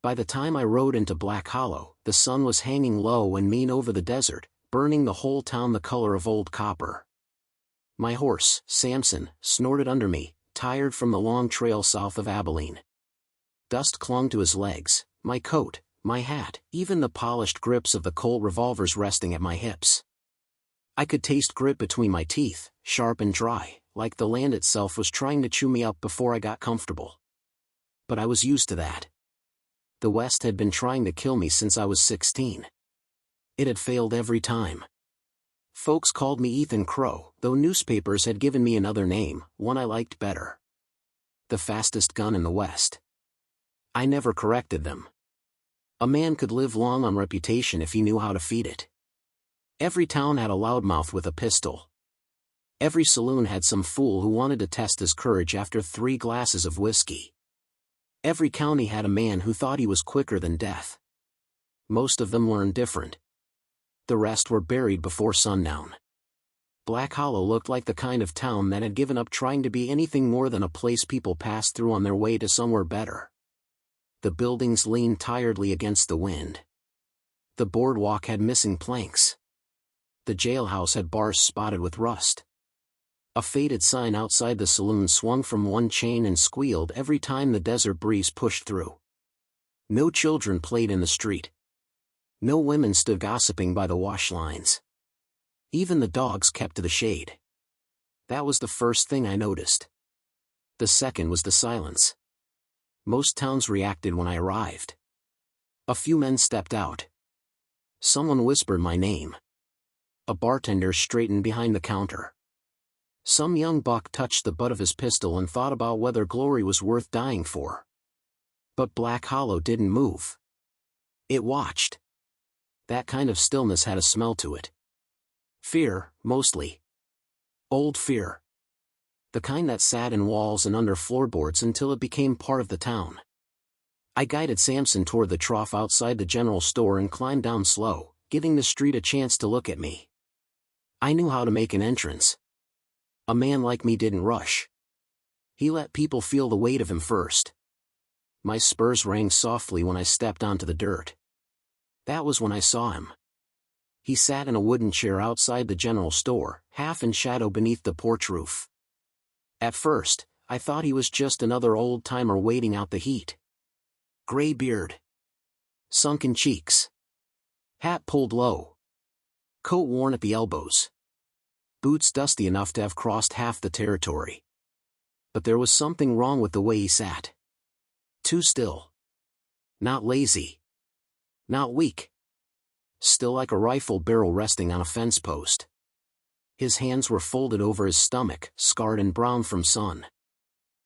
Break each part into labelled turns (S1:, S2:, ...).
S1: By the time I rode into Black Hollow, the sun was hanging low and mean over the desert, burning the whole town the color of old copper. My horse, Samson, snorted under me, tired from the long trail south of Abilene. Dust clung to his legs, my coat, my hat, even the polished grips of the Colt revolvers resting at my hips. I could taste grit between my teeth, sharp and dry, like the land itself was trying to chew me up before I got comfortable. But I was used to that. The West had been trying to kill me since I was 16. It had failed every time. Folks called me Ethan Crow, though newspapers had given me another name, one I liked better. The fastest gun in the West. I never corrected them. A man could live long on reputation if he knew how to feed it. Every town had a loudmouth with a pistol. Every saloon had some fool who wanted to test his courage after 3 glasses of whiskey. Every county had a man who thought he was quicker than death. Most of them learned different. The rest were buried before sundown. Black Hollow looked like the kind of town that had given up trying to be anything more than a place people passed through on their way to somewhere better. The buildings leaned tiredly against the wind. The boardwalk had missing planks. The jailhouse had bars spotted with rust. A faded sign outside the saloon swung from one chain and squealed every time the desert breeze pushed through. No children played in the street. No women stood gossiping by the wash lines. Even the dogs kept to the shade. That was the first thing I noticed. The second was the silence. Most towns reacted when I arrived. A few men stepped out. Someone whispered my name. A bartender straightened behind the counter. Some young buck touched the butt of his pistol and thought about whether glory was worth dying for. But Black Hollow didn't move. It watched. That kind of stillness had a smell to it. Fear, mostly. Old fear. The kind that sat in walls and under floorboards until it became part of the town. I guided Samson toward the trough outside the general store and climbed down slow, giving the street a chance to look at me. I knew how to make an entrance. A man like me didn't rush. He let people feel the weight of him first. My spurs rang softly when I stepped onto the dirt. That was when I saw him. He sat in a wooden chair outside the general store, half in shadow beneath the porch roof. At first, I thought he was just another old-timer waiting out the heat. Gray beard. Sunken cheeks. Hat pulled low. Coat worn at the elbows. Boots dusty enough to have crossed half the territory. But there was something wrong with the way he sat. Too still. Not lazy. Not weak. Still like a rifle barrel resting on a fence post. His hands were folded over his stomach, scarred and brown from sun.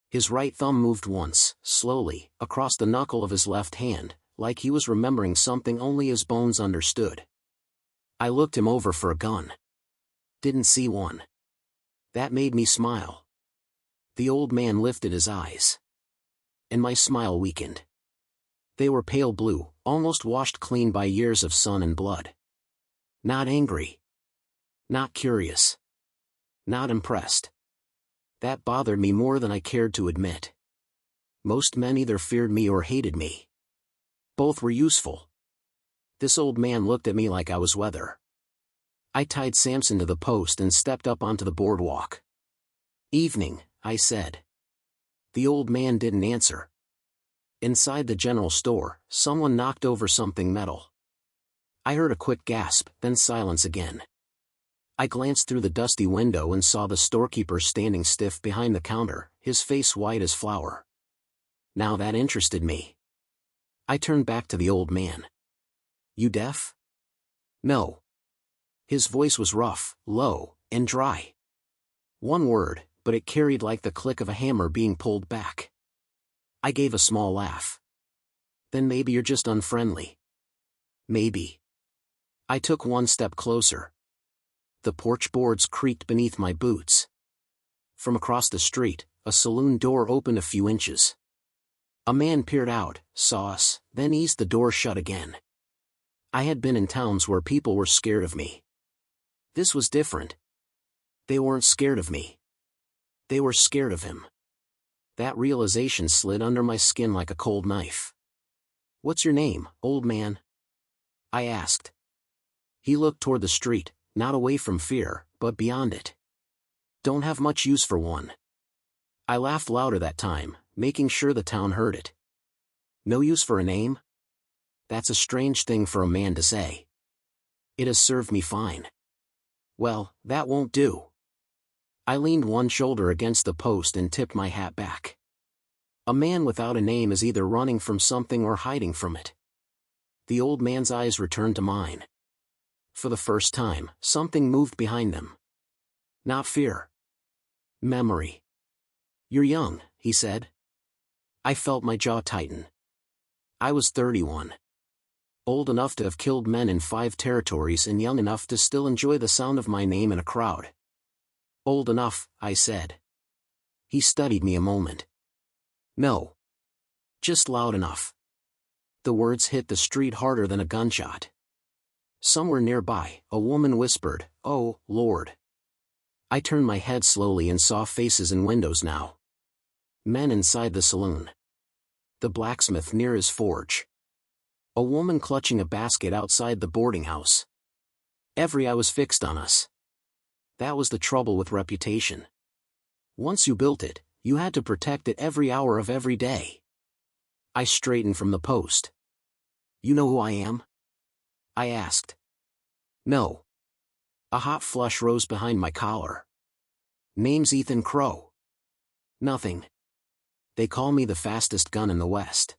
S1: His right thumb moved once, slowly, across the knuckle of his left hand, like he was remembering something only his bones understood. I looked him over for a gun. Didn't see one. That made me smile. The old man lifted his eyes. And my smile weakened. They were pale blue, almost washed clean by years of sun and blood. Not angry. Not curious. Not impressed. That bothered me more than I cared to admit. Most men either feared me or hated me. Both were useful. This old man looked at me like I was weather. I tied Samson to the post and stepped up onto the boardwalk. "Evening," I said. The old man didn't answer. Inside the general store, someone knocked over something metal. I heard a quick gasp, then silence again. I glanced through the dusty window and saw the storekeeper standing stiff behind the counter, his face white as flour. Now that interested me. I turned back to the old man. "You deaf?" "No." His voice was rough, low, and dry. One word, but it carried like the click of a hammer being pulled back. I gave a small laugh. "Then maybe you're just unfriendly." "Maybe." I took one step closer. The porch boards creaked beneath my boots. From across the street, a saloon door opened a few inches. A man peered out, saw us, then eased the door shut again. I had been in towns where people were scared of me. This was different. They weren't scared of me. They were scared of him. That realization slid under my skin like a cold knife. "What's your name, old man?" I asked. He looked toward the street, not away from fear, but beyond it. "Don't have much use for one." I laughed louder that time, making sure the town heard it. "No use for a name? That's a strange thing for a man to say." "It has served me fine." "Well, that won't do." I leaned one shoulder against the post and tipped my hat back. A man without a name is either running from something or hiding from it. The old man's eyes returned to mine. For the first time, something moved behind them. Not fear. Memory. "You're young," he said. I felt my jaw tighten. I was 31. Old enough to have killed men in 5 territories and young enough to still enjoy the sound of my name in a crowd. "Old enough," I said. He studied me a moment. "No. Just loud enough." The words hit the street harder than a gunshot. Somewhere nearby, a woman whispered, "Oh, Lord." I turned my head slowly and saw faces in windows now. Men inside the saloon. The blacksmith near his forge. A woman clutching a basket outside the boarding house. Every eye was fixed on us. That was the trouble with reputation. Once you built it, you had to protect it every hour of every day. I straightened from the post. "You know who I am?" I asked. "No." A hot flush rose behind my collar. "Name's Ethan Crow." "Nothing. They call me the fastest gun in the West."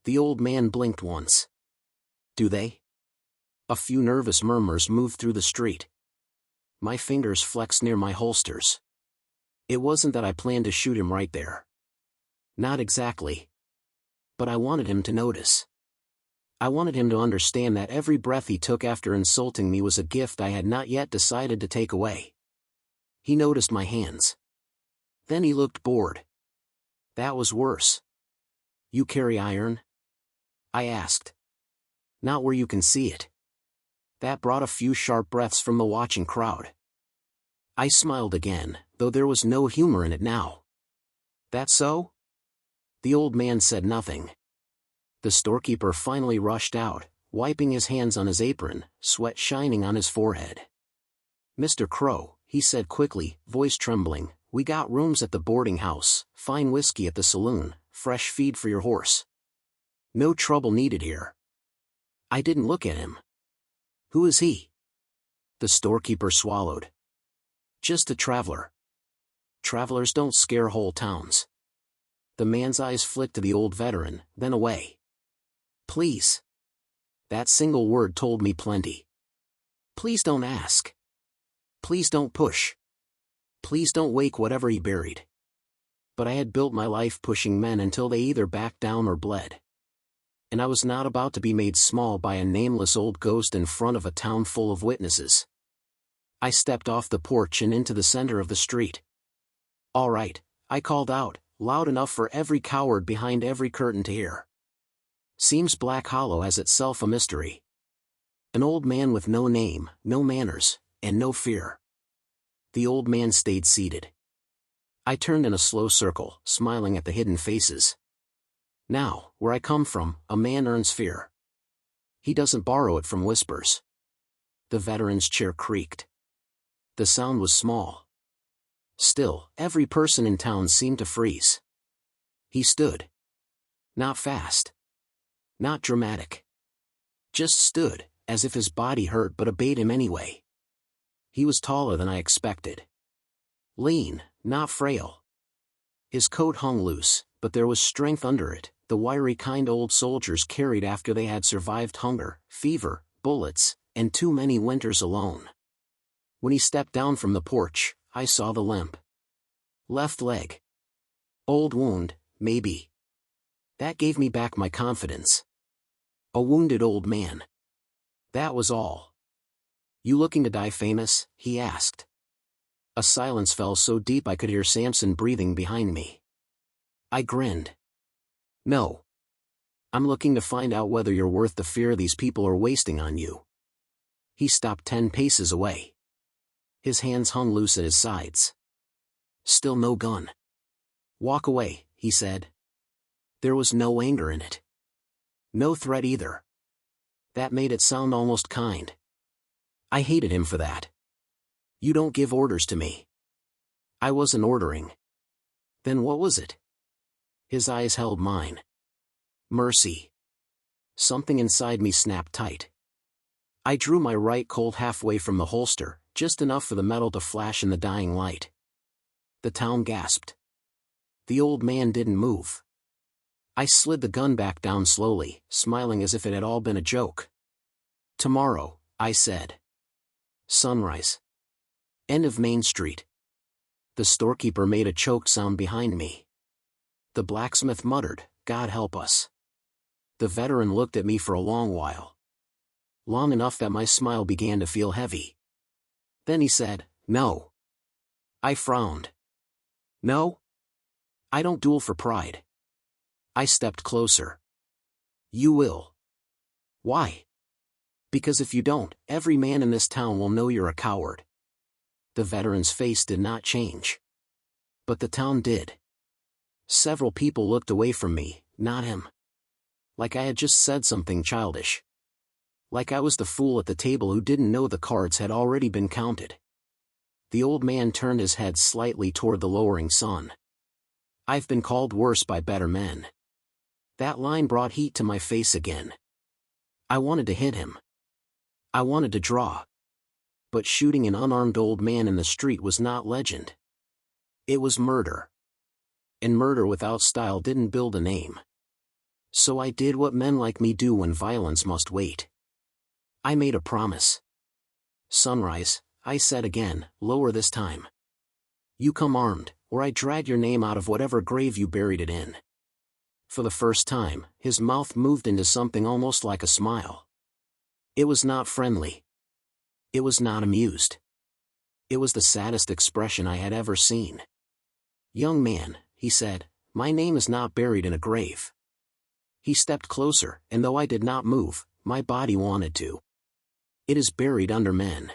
S1: The old man blinked once. "Do they?" A few nervous murmurs moved through the street. My fingers flexed near my holsters. It wasn't that I planned to shoot him right there. Not exactly. But I wanted him to notice. I wanted him to understand that every breath he took after insulting me was a gift I had not yet decided to take away. He noticed my hands. Then he looked bored. That was worse. "You carry iron?" I asked. "Not where you can see it." That brought a few sharp breaths from the watching crowd. I smiled again, though there was no humor in it now. "That so?" The old man said nothing. The storekeeper finally rushed out, wiping his hands on his apron, sweat shining on his forehead. "Mr. Crow," he said quickly, voice trembling, "we got rooms at the boarding house, fine whiskey at the saloon, fresh feed for your horse. No trouble needed here." I didn't look at him. "Who is he?" The storekeeper swallowed. "Just a traveler. Travelers don't scare whole towns." The man's eyes flicked to the old veteran, then away. "Please." That single word told me plenty. Please don't ask. Please don't push. Please don't wake whatever he buried. But I had built my life pushing men until they either backed down or bled. And I was not about to be made small by a nameless old ghost in front of a town full of witnesses. I stepped off the porch and into the center of the street. "All right," I called out, loud enough for every coward behind every curtain to hear. "Seems Black Hollow has itself a mystery. An old man with no name, no manners, and no fear." The old man stayed seated. I turned in a slow circle, smiling at the hidden faces. Now, where I come from, a man earns fear. He doesn't borrow it from whispers. The veteran's chair creaked. The sound was small. Still, every person in town seemed to freeze. He stood. Not fast. Not dramatic. Just stood, as if his body hurt but obeyed him anyway. He was taller than I expected. Lean, not frail. His coat hung loose, but there was strength under it, the wiry kind old soldiers carried after they had survived hunger, fever, bullets, and too many winters alone. When he stepped down from the porch, I saw the limp. Left leg. Old wound, maybe. That gave me back my confidence. A wounded old man. That was all. "You looking to die famous?" he asked. A silence fell so deep I could hear Samson breathing behind me. I grinned. "No. I'm looking to find out whether you're worth the fear these people are wasting on you." He stopped 10 paces away. His hands hung loose at his sides. "Still no gun." "Walk away," he said. There was no anger in it. No threat either. That made it sound almost kind. I hated him for that. You don't give orders to me. I wasn't ordering. Then what was it? His eyes held mine. Mercy. Something inside me snapped tight. I drew my right Colt halfway from the holster, just enough for the metal to flash in the dying light. The town gasped. The old man didn't move. I slid the gun back down slowly, smiling as if it had all been a joke. Tomorrow, I said. Sunrise. End of Main Street. The storekeeper made a choked sound behind me. The blacksmith muttered, God help us. The veteran looked at me for a long while. Long enough that my smile began to feel heavy. Then he said, No. I frowned. No? I don't duel for pride. I stepped closer. You will. Why? Because if you don't, every man in this town will know you're a coward. The veteran's face did not change. But the town did. Several people looked away from me, not him. Like I had just said something childish. Like I was the fool at the table who didn't know the cards had already been counted. The old man turned his head slightly toward the lowering sun. I've been called worse by better men. That line brought heat to my face again. I wanted to hit him. I wanted to draw. But shooting an unarmed old man in the street was not legend. It was murder. And murder without style didn't build a name. So I did what men like me do when violence must wait. I made a promise. Sunrise, I said again, lower this time. You come armed, or I drag your name out of whatever grave you buried it in. For the first time, his mouth moved into something almost like a smile. It was not friendly. It was not amused. It was the saddest expression I had ever seen. Young man, he said, my name is not buried in a grave. He stepped closer, and though I did not move, my body wanted to. It is buried under men.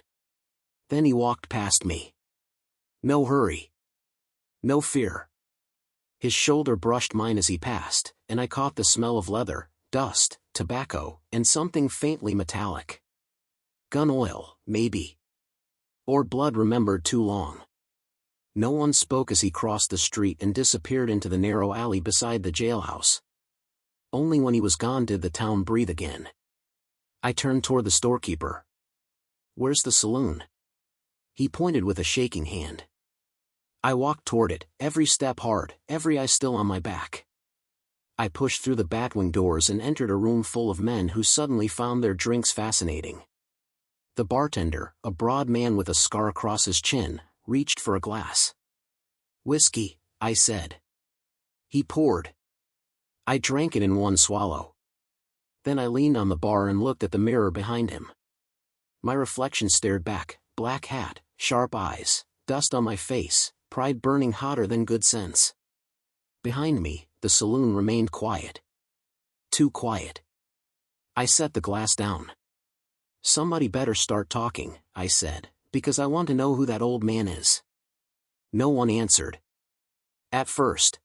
S1: Then he walked past me. No hurry. No fear. His shoulder brushed mine as he passed, and I caught the smell of leather, dust, tobacco, and something faintly metallic. Gun oil, maybe. Or blood remembered too long. No one spoke as he crossed the street and disappeared into the narrow alley beside the jailhouse. Only when he was gone did the town breathe again. I turned toward the storekeeper. Where's the saloon? He pointed with a shaking hand. I walked toward it, every step hard, every eye still on my back. I pushed through the batwing doors and entered a room full of men who suddenly found their drinks fascinating. The bartender, a broad man with a scar across his chin, reached for a glass. Whiskey, I said. He poured. I drank it in one swallow. Then I leaned on the bar and looked at the mirror behind him. My reflection stared back, black hat, sharp eyes, dust on my face, pride burning hotter than good sense. Behind me, the saloon remained quiet. Too quiet. I set the glass down. Somebody better start talking, I said, because I want to know who that old man is. No one answered. At first.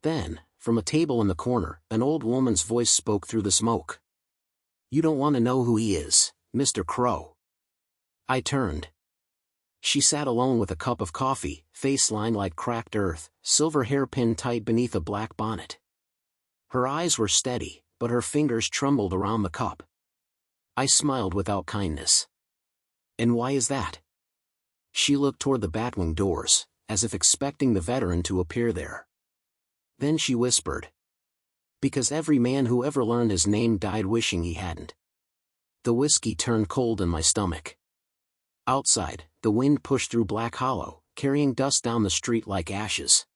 S1: Then, from a table in the corner, an old woman's voice spoke through the smoke. You don't want to know who he is, Mr. Crow. I turned. She sat alone with a cup of coffee, face lined like cracked earth, silver hair pinned tight beneath a black bonnet. Her eyes were steady, but her fingers trembled around the cup. I smiled without kindness. And why is that? She looked toward the batwing doors, as if expecting the veteran to appear there. Then she whispered. Because every man who ever learned his name died wishing he hadn't. The whiskey turned cold in my stomach. Outside, the wind pushed through Black Hollow, carrying dust down the street like ashes.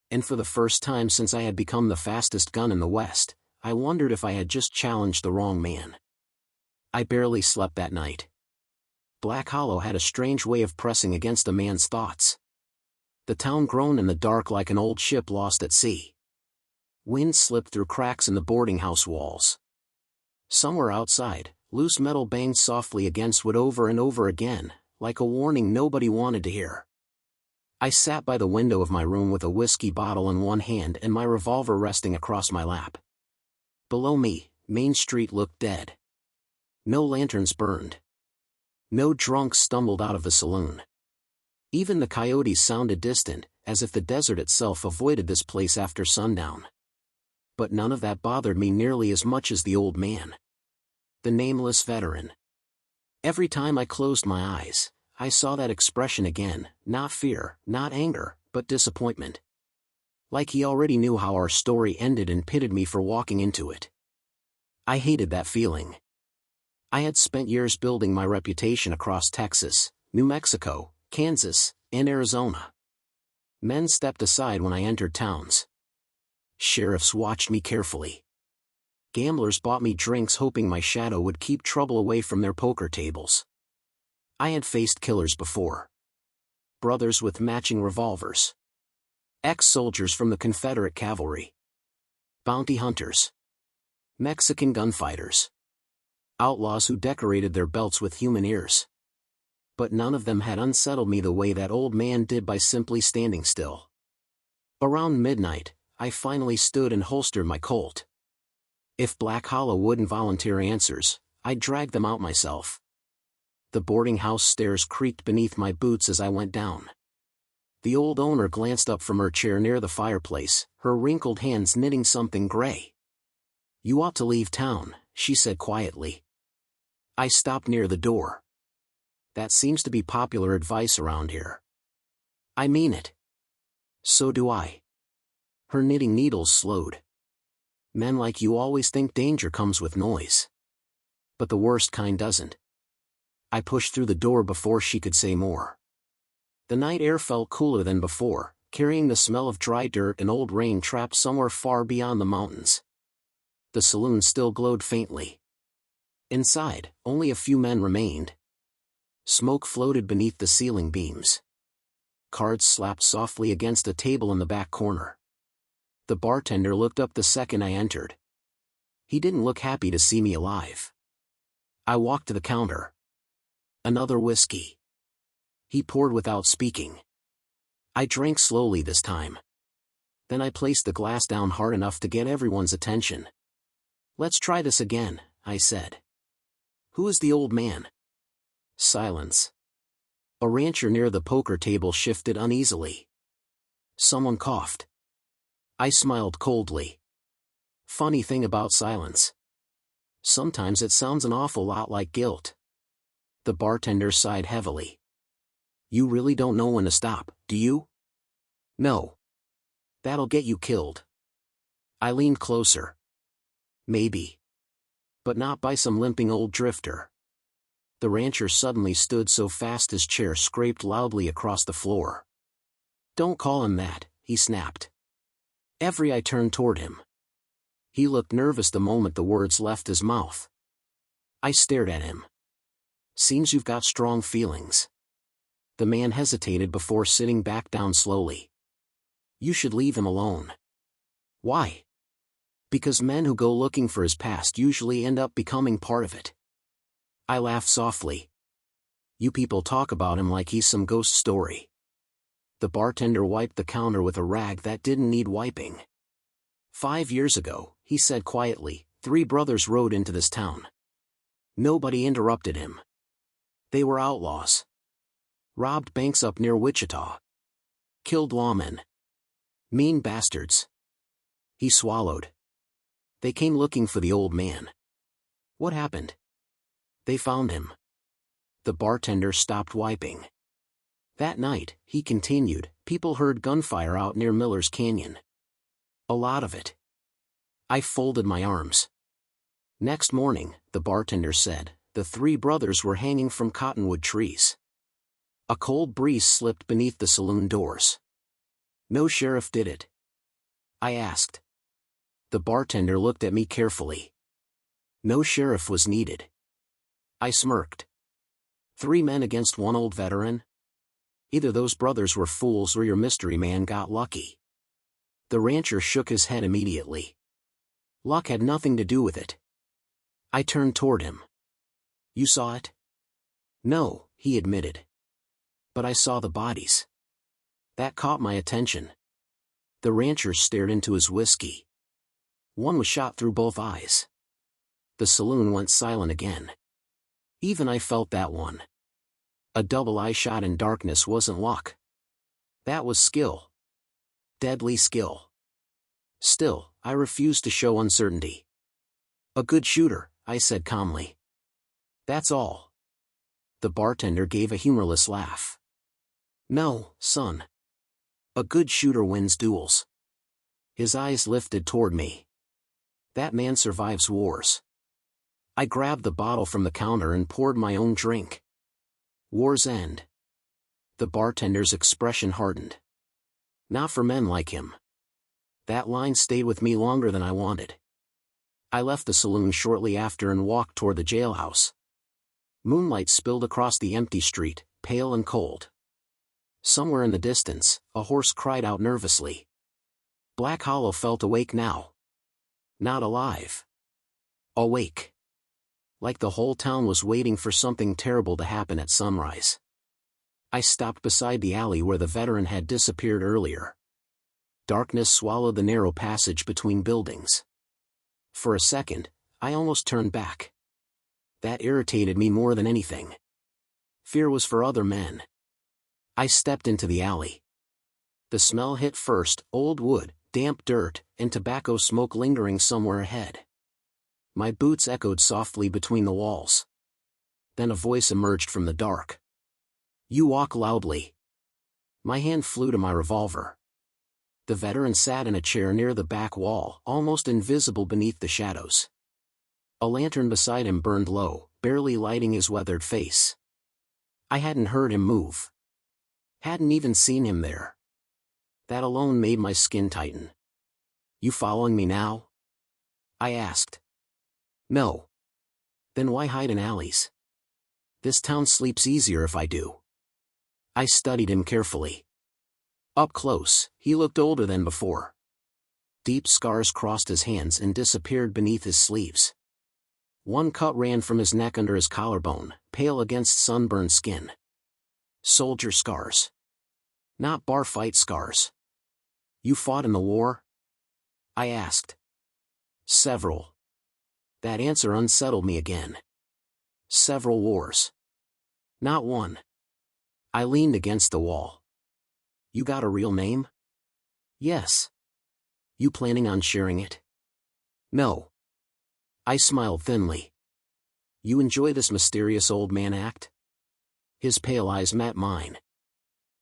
S1: And for the first time since I had become the fastest gun in the West, I wondered if I had just challenged the wrong man. I barely slept that night. Black Hollow had a strange way of pressing against a man's thoughts. The town groaned in the dark like an old ship lost at sea. Wind slipped through cracks in the boarding house walls. Somewhere outside, loose metal banged softly against wood over and over again, like a warning nobody wanted to hear. I sat by the window of my room with a whiskey bottle in one hand and my revolver resting across my lap. Below me, Main Street looked dead. No lanterns burned. No drunks stumbled out of the saloon. Even the coyotes sounded distant, as if the desert itself avoided this place after sundown. But none of that bothered me nearly as much as the old man. The nameless veteran. Every time I closed my eyes, I saw that expression again, not fear, not anger, but disappointment. Like he already knew how our story ended and pitted me for walking into it. I hated that feeling. I had spent years building my reputation across Texas, New Mexico, Kansas, and Arizona. Men stepped aside when I entered towns. Sheriffs watched me carefully. Gamblers bought me drinks hoping my shadow would keep trouble away from their poker tables. I had faced killers before. Brothers with matching revolvers. Ex-soldiers from the Confederate cavalry. Bounty hunters. Mexican gunfighters. Outlaws who decorated their belts with human ears. But none of them had unsettled me the way that old man did by simply standing still. Around midnight, I finally stood and holstered my Colt. If Black Hollow wouldn't volunteer answers, I'd drag them out myself. The boarding house stairs creaked beneath my boots as I went down. The old owner glanced up from her chair near the fireplace, her wrinkled hands knitting something gray. "You ought to leave town," she said quietly. I stopped near the door. "That seems to be popular advice around here." "I mean it." "So do I." Her knitting needles slowed. "Men like you always think danger comes with noise. But the worst kind doesn't." I pushed through the door before she could say more. The night air felt cooler than before, carrying the smell of dry dirt and old rain trapped somewhere far beyond the mountains. The saloon still glowed faintly. Inside, only a few men remained. Smoke floated beneath the ceiling beams. Cards slapped softly against a table in the back corner. The bartender looked up the second I entered. He didn't look happy to see me alive. I walked to the counter. "Another whiskey." He poured without speaking. I drank slowly this time. Then I placed the glass down hard enough to get everyone's attention. "Let's try this again," I said. "Who is the old man?" Silence. A rancher near the poker table shifted uneasily. Someone coughed. I smiled coldly. Funny thing about silence. Sometimes it sounds an awful lot like guilt. The bartender sighed heavily. "You really don't know when to stop, do you?" "No. That'll get you killed." I leaned closer. "Maybe. But not by some limping old drifter." The rancher suddenly stood so fast his chair scraped loudly across the floor. "Don't call him that," he snapped. I turned toward him. He looked nervous the moment the words left his mouth. I stared at him. "Seems you've got strong feelings." The man hesitated before sitting back down slowly. "You should leave him alone." "Why?" "Because men who go looking for his past usually end up becoming part of it." I laughed softly. "You people talk about him like he's some ghost story." The bartender wiped the counter with a rag that didn't need wiping. 5 years ago," he said quietly, 3 brothers rode into this town. Nobody interrupted him. They were outlaws. Robbed banks up near Wichita. Killed lawmen. Mean bastards." He swallowed. "They came looking for the old man." "What happened?" "They found him." The bartender stopped wiping. "That night," he continued, "people heard gunfire out near Miller's Canyon. A lot of it." I folded my arms. "Next morning," the bartender said, "the 3 brothers were hanging from cottonwood trees." A cold breeze slipped beneath the saloon doors. "No sheriff did it?" I asked. The bartender looked at me carefully. "No sheriff was needed." I smirked. 3 men against 1 old veteran? Either those brothers were fools or your mystery man got lucky. The rancher shook his head immediately. "Luck had nothing to do with it." I turned toward him. "You saw it?" "No," he admitted. "But I saw the bodies." That caught my attention. The rancher stared into his whiskey. One was shot through both eyes. The saloon went silent again. Even I felt that one. A double eye shot in darkness wasn't luck. That was skill. Deadly skill. Still, I refused to show uncertainty. A good shooter, I said calmly. That's all. The bartender gave a humorless laugh. No, son. A good shooter wins duels. His eyes lifted toward me. That man survives wars. I grabbed the bottle from the counter and poured my own drink. Wars end. The bartender's expression hardened. Not for men like him. That line stayed with me longer than I wanted. I left the saloon shortly after and walked toward the jailhouse. Moonlight spilled across the empty street, pale and cold. Somewhere in the distance, a horse cried out nervously. Black Hollow felt awake now. Not alive. Awake. Like the whole town was waiting for something terrible to happen at sunrise. I stopped beside the alley where the veteran had disappeared earlier. Darkness swallowed the narrow passage between buildings. For a second, I almost turned back. That irritated me more than anything. Fear was for other men. I stepped into the alley. The smell hit first, old wood, damp dirt, and tobacco smoke lingering somewhere ahead. My boots echoed softly between the walls. Then a voice emerged from the dark. You walk loudly. My hand flew to my revolver. The veteran sat in a chair near the back wall, almost invisible beneath the shadows. A lantern beside him burned low, barely lighting his weathered face. I hadn't heard him move. Hadn't even seen him there. That alone made my skin tighten. You following me now? I asked. No. Then why hide in alleys? This town sleeps easier if I do. I studied him carefully. Up close, he looked older than before. Deep scars crossed his hands and disappeared beneath his sleeves. One cut ran from his neck under his collarbone, pale against sunburned skin. Soldier scars. Not bar fight scars. You fought in the war? I asked. Several. That answer unsettled me again. Several wars. Not one. I leaned against the wall. You got a real name? Yes. You planning on sharing it? No. I smiled thinly. You enjoy this mysterious old man act? His pale eyes met mine.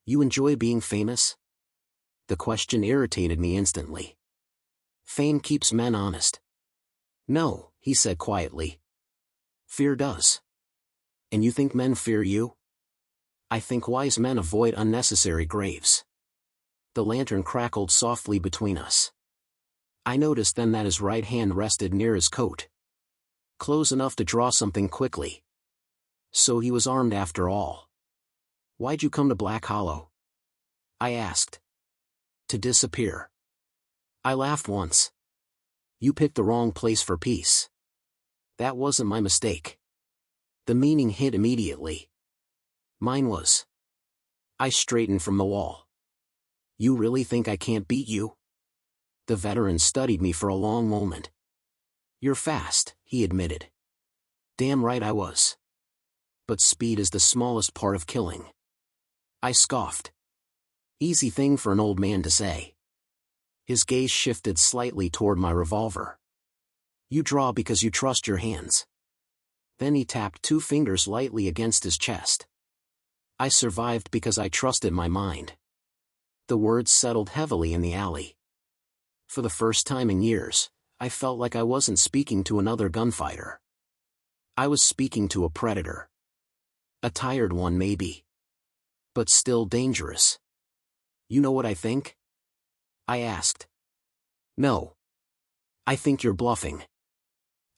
S1: You enjoy being famous? The question irritated me instantly. Fame keeps men honest. No, he said quietly. Fear does. And you think men fear you? I think wise men avoid unnecessary graves. The lantern crackled softly between us. I noticed then that his right hand rested near his coat. Close enough to draw something quickly. So he was armed after all. Why'd you come to Black Hollow? I asked. To disappear. I laughed once. You picked the wrong place for peace. That wasn't my mistake. The meaning hit immediately. Mine was. I straightened from the wall. You really think I can't beat you? The veteran studied me for a long moment. You're fast, he admitted. Damn right I was. But speed is the smallest part of killing. I scoffed. Easy thing for an old man to say. His gaze shifted slightly toward my revolver. You draw because you trust your hands. Then he tapped 2 fingers lightly against his chest. I survived because I trusted my mind. The words settled heavily in the alley. For the first time in years, I felt like I wasn't speaking to another gunfighter. I was speaking to a predator. A tired one maybe. But still dangerous. You know what I think? I asked. No. I think you're bluffing.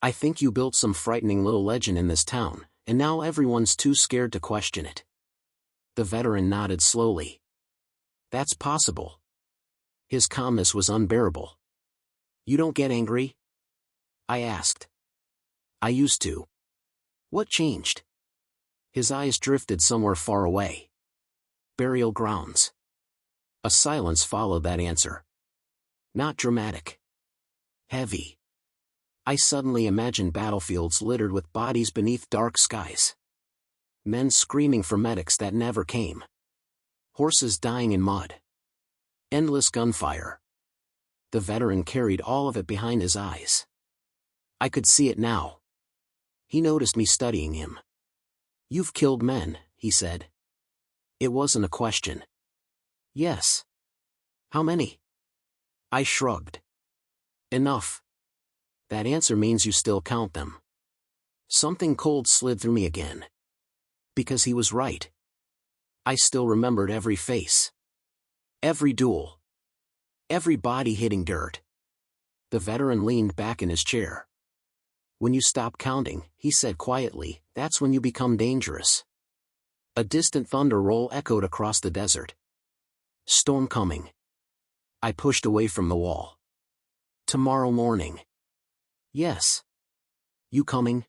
S1: I think you built some frightening little legend in this town, and now everyone's too scared to question it. The veteran nodded slowly. That's possible. His calmness was unbearable. You don't get angry? I asked. I used to. What changed? His eyes drifted somewhere far away. Burial grounds. A silence followed that answer. Not dramatic. heavy. I suddenly imagined battlefields littered with bodies beneath dark skies. Men screaming for medics that never came. Horses dying in mud. Endless gunfire. The veteran carried all of it behind his eyes. I could see it now. He noticed me studying him. "You've killed men," he said. It wasn't a question. "Yes." "How many?" I shrugged. "Enough." "That answer means you still count them." Something cold slid through me again. Because he was right. I still remembered every face. Every duel. Every body hitting dirt. The veteran leaned back in his chair. "When you stop counting," he said quietly, "that's when you become dangerous." A distant thunder roll echoed across the desert. Storm coming. I pushed away from the wall. "Tomorrow morning." "Yes." "You coming?"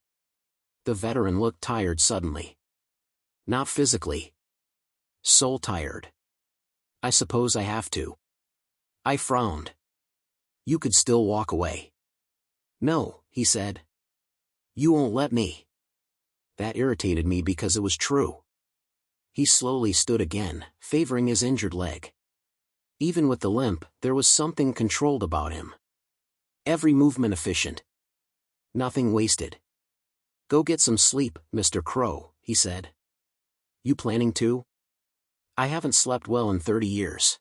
S1: The veteran looked tired suddenly. "Not physically. Soul tired." "I suppose I have to." I frowned. "You could still walk away." "No," he said. "You won't let me." That irritated me because it was true. He slowly stood again, favoring his injured leg. Even with the limp, there was something controlled about him. Every movement efficient. Nothing wasted. "Go get some sleep, Mr. Crow," he said. "You planning to?" "I haven't slept well in 30 years.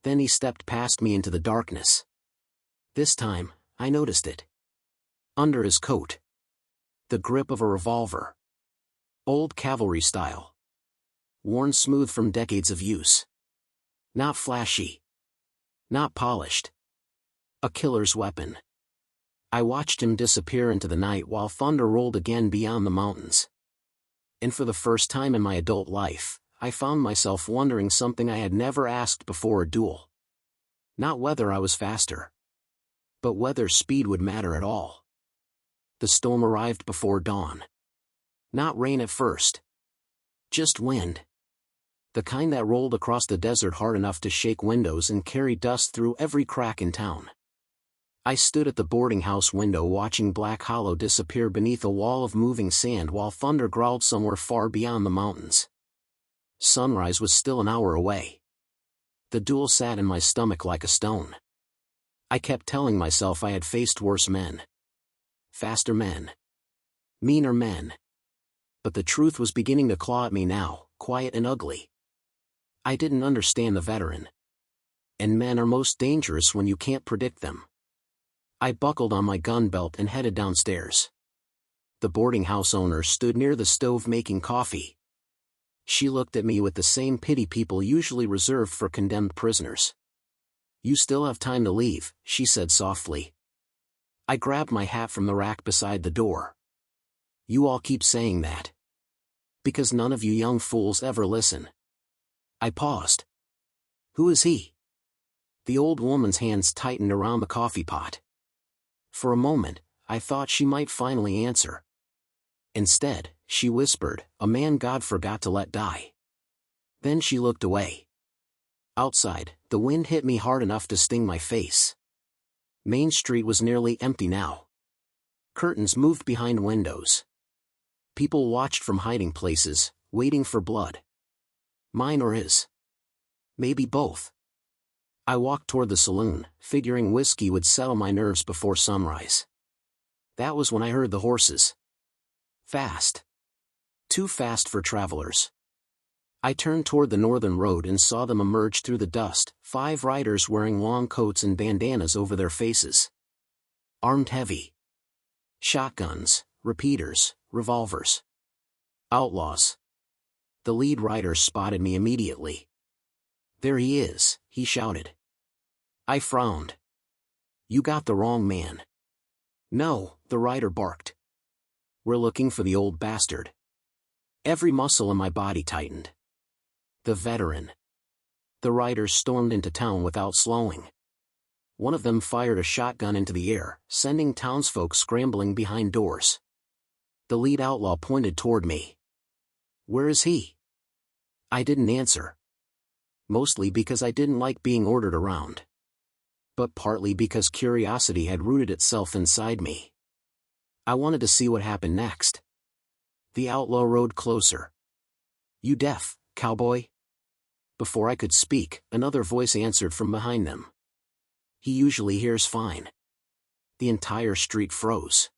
S1: Then he stepped past me into the darkness. This time, I noticed it. Under his coat. The grip of a revolver. Old cavalry style. Worn smooth from decades of use. Not flashy. Not polished. A killer's weapon. I watched him disappear into the night while thunder rolled again beyond the mountains. And for the first time in my adult life, I found myself wondering something I had never asked before a duel. Not whether I was faster. But whether speed would matter at all. The storm arrived before dawn. Not rain at first. Just wind. The kind that rolled across the desert hard enough to shake windows and carry dust through every crack in town. I stood at the boarding house window watching Black Hollow disappear beneath a wall of moving sand while thunder growled somewhere far beyond the mountains. Sunrise was still an hour away. The duel sat in my stomach like a stone. I kept telling myself I had faced worse men. Faster men. Meaner men. But the truth was beginning to claw at me now, quiet and ugly. I didn't understand the veteran. And men are most dangerous when you can't predict them. I buckled on my gun belt and headed downstairs. The boarding house owner stood near the stove making coffee. She looked at me with the same pity people usually reserve for condemned prisoners. "You still have time to leave," she said softly. I grabbed my hat from the rack beside the door. "You all keep saying that. Because none of you young fools ever listen." I paused. "Who is he?" The old woman's hands tightened around the coffee pot. For a moment, I thought she might finally answer. Instead, she whispered, "A man God forgot to let die." Then she looked away. Outside, the wind hit me hard enough to sting my face. Main Street was nearly empty now. Curtains moved behind windows. People watched from hiding places, waiting for blood. Mine or his? Maybe both. I walked toward the saloon, figuring whiskey would settle my nerves before sunrise. That was when I heard the horses. Fast. Too fast for travelers. I turned toward the northern road and saw them emerge through the dust, 5 riders wearing long coats and bandanas over their faces. Armed heavy. Shotguns, repeaters, revolvers. Outlaws. The lead rider spotted me immediately. "There he is," he shouted. I frowned. "You got the wrong man." "No," the rider barked. "We're looking for the old bastard." Every muscle in my body tightened. The veteran. The riders stormed into town without slowing. One of them fired a shotgun into the air, sending townsfolk scrambling behind doors. The lead outlaw pointed toward me. "Where is he?" I didn't answer. Mostly because I didn't like being ordered around. but partly because curiosity had rooted itself inside me. I wanted to see what happened next. The outlaw rode closer. "You deaf, cowboy?" Before I could speak, another voice answered from behind them. "He usually hears fine." The entire street froze.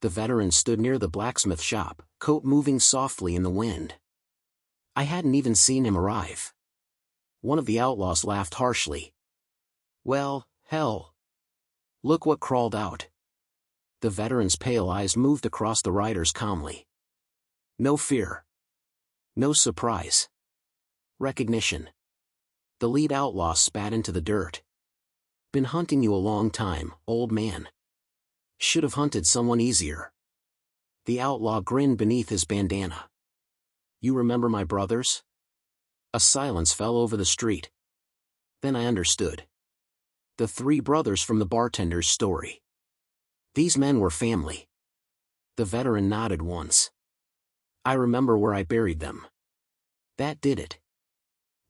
S1: The veteran stood near the blacksmith shop, coat moving softly in the wind. I hadn't even seen him arrive. One of the outlaws laughed harshly. "Well, hell. Look what crawled out." The veteran's pale eyes moved across the riders calmly. No fear. No surprise. Recognition. The lead outlaw spat into the dirt. "Been hunting you a long time, old man. Should have hunted someone easier." The outlaw grinned beneath his bandana. "You remember my brothers?" A silence fell over the street. Then I understood. The three brothers from the bartender's story. These men were family. The veteran nodded once. "I remember where I buried them." That did it.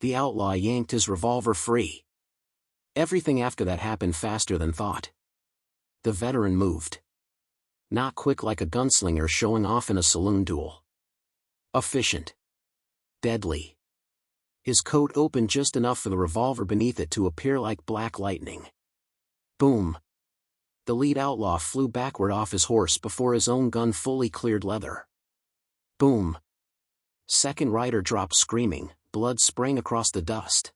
S1: The outlaw yanked his revolver free. Everything after that happened faster than thought. The veteran moved. Not quick like a gunslinger showing off in a saloon duel. Efficient. Deadly. His coat opened just enough for the revolver beneath it to appear like black lightning. Boom. The lead outlaw flew backward off his horse before his own gun fully cleared leather. Boom. Second rider dropped screaming, blood spraying across the dust.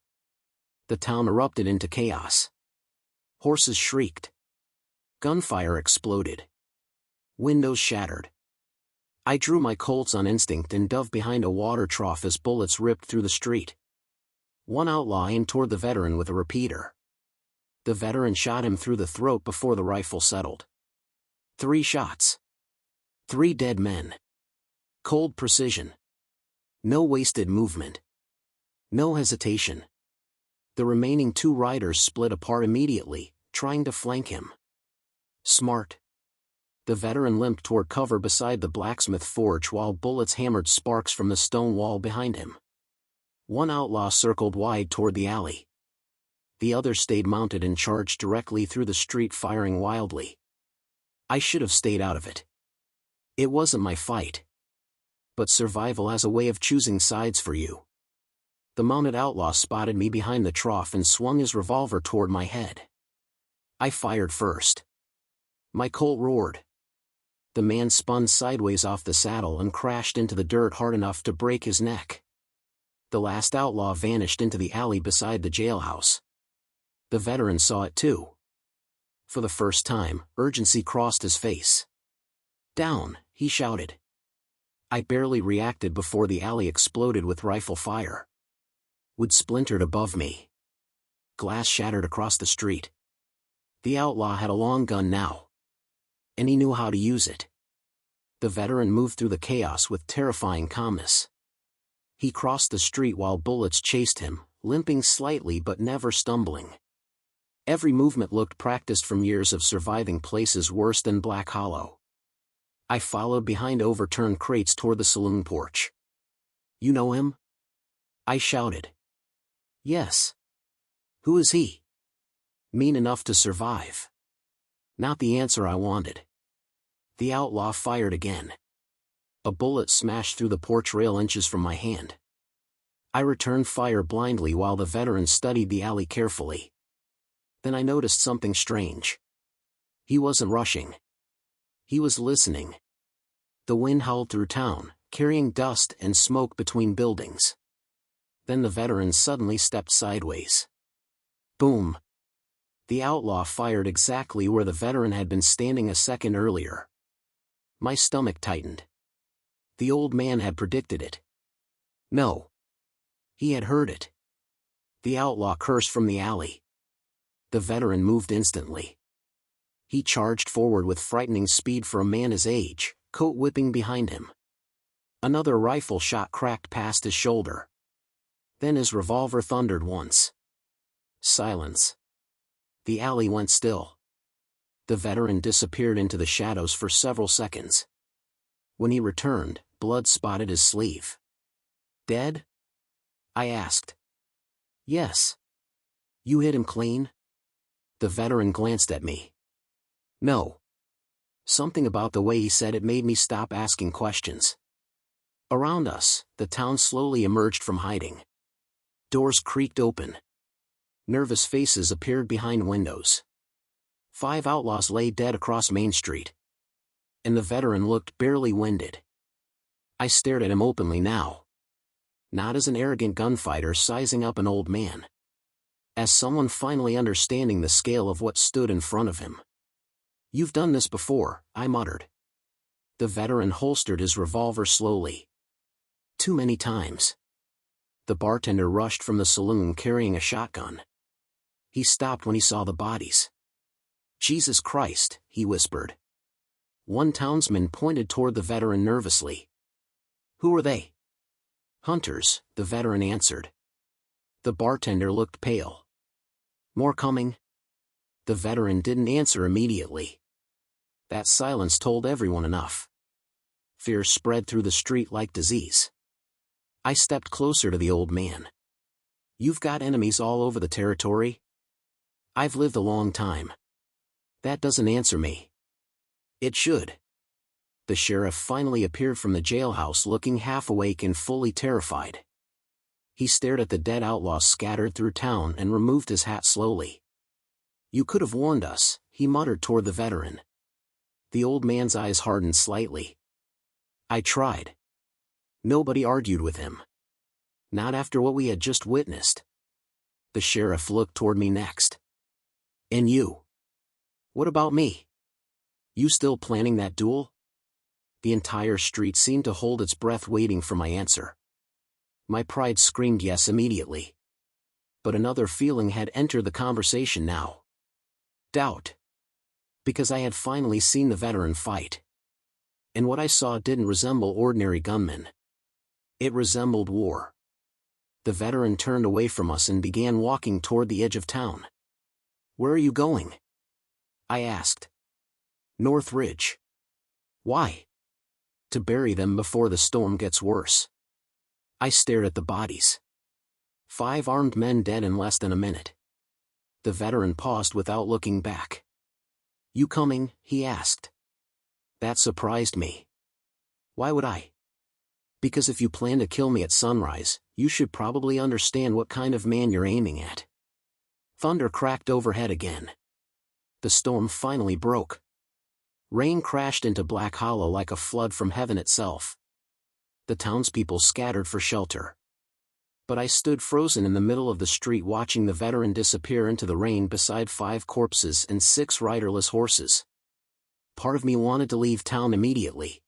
S1: The town erupted into chaos. Horses shrieked. Gunfire exploded. Windows shattered. I drew my Colts on instinct and dove behind a water trough as bullets ripped through the street. One outlaw aimed toward the veteran with a repeater. The veteran shot him through the throat before the rifle settled. 3 shots. 3 dead men. Cold precision. No wasted movement. No hesitation. The remaining 2 riders split apart immediately, trying to flank him. Smart. The veteran limped toward cover beside the blacksmith forge while bullets hammered sparks from the stone wall behind him. One outlaw circled wide toward the alley. The other stayed mounted and charged directly through the street, firing wildly. I should have stayed out of it. It wasn't my fight. But survival has a way of choosing sides for you. The mounted outlaw spotted me behind the trough and swung his revolver toward my head. I fired first. My Colt roared. The man spun sideways off the saddle and crashed into the dirt hard enough to break his neck. The last outlaw vanished into the alley beside the jailhouse. The veteran saw it too. For the first time, urgency crossed his face. "Down," he shouted. I barely reacted before the alley exploded with rifle fire. Wood splintered above me. Glass shattered across the street. The outlaw had a long gun now. And he knew how to use it. The veteran moved through the chaos with terrifying calmness. He crossed the street while bullets chased him, limping slightly but never stumbling. Every movement looked practiced from years of surviving places worse than Black Hollow. I followed behind overturned crates toward the saloon porch. "You know him?" I shouted. "Yes." "Who is he?" "Mean enough to survive." Not the answer I wanted. The outlaw fired again. A bullet smashed through the porch rail inches from my hand. I returned fire blindly while the veteran studied the alley carefully. Then I noticed something strange. He wasn't rushing. He was listening. The wind howled through town, carrying dust and smoke between buildings. Then the veteran suddenly stepped sideways. Boom. The outlaw fired exactly where the veteran had been standing a second earlier. My stomach tightened. The old man had predicted it. No. He had heard it. The outlaw cursed from the alley. The veteran moved instantly. He charged forward with frightening speed for a man his age, coat whipping behind him. Another rifle shot cracked past his shoulder. Then his revolver thundered once. Silence. The alley went still. The veteran disappeared into the shadows for several seconds. When he returned, blood spotted his sleeve. "Dead?" I asked. "Yes." "You hit him clean?" The veteran glanced at me. No. Something about the way he said it made me stop asking questions. Around us, the town slowly emerged from hiding. Doors creaked open. Nervous faces appeared behind windows. 5 outlaws lay dead across Main Street. And the veteran looked barely winded. I stared at him openly now. Not as an arrogant gunfighter sizing up an old man. As someone finally understanding the scale of what stood in front of him. "You've done this before," I muttered. The veteran holstered his revolver slowly. "Too many times." The bartender rushed from the saloon carrying a shotgun. He stopped when he saw the bodies. "Jesus Christ," he whispered. One townsman pointed toward the veteran nervously. "Who are they?" "Hunters," the veteran answered. The bartender looked pale. "More coming?" The veteran didn't answer immediately. That silence told everyone enough. Fear spread through the street like disease. I stepped closer to the old man. "You've got enemies all over the territory?" "I've lived a long time." "That doesn't answer me." "It should." The sheriff finally appeared from the jailhouse looking half awake and fully terrified. He stared at the dead outlaws scattered through town and removed his hat slowly. "You could have warned us," he muttered toward the veteran. The old man's eyes hardened slightly. "I tried." Nobody argued with him. Not after what we had just witnessed. The sheriff looked toward me next. "And you? What about me? You still planning that duel?" The entire street seemed to hold its breath waiting for my answer. My pride screamed yes immediately. But another feeling had entered the conversation now. Doubt. Because I had finally seen the veteran fight. And what I saw didn't resemble ordinary gunmen. It resembled war. The veteran turned away from us and began walking toward the edge of town. "Where are you going?" I asked. "North Ridge." "Why?" "To bury them before the storm gets worse." I stared at the bodies. 5 armed men dead in less than a minute. The veteran paused without looking back. "You coming?" he asked. That surprised me. "Why would I?" "Because if you plan to kill me at sunrise, you should probably understand what kind of man you're aiming at." Thunder cracked overhead again. The storm finally broke. Rain crashed into Black Hollow like a flood from heaven itself. The townspeople scattered for shelter. But I stood frozen in the middle of the street watching the veteran disappear into the rain beside 5 corpses and 6 riderless horses. Part of me wanted to leave town immediately.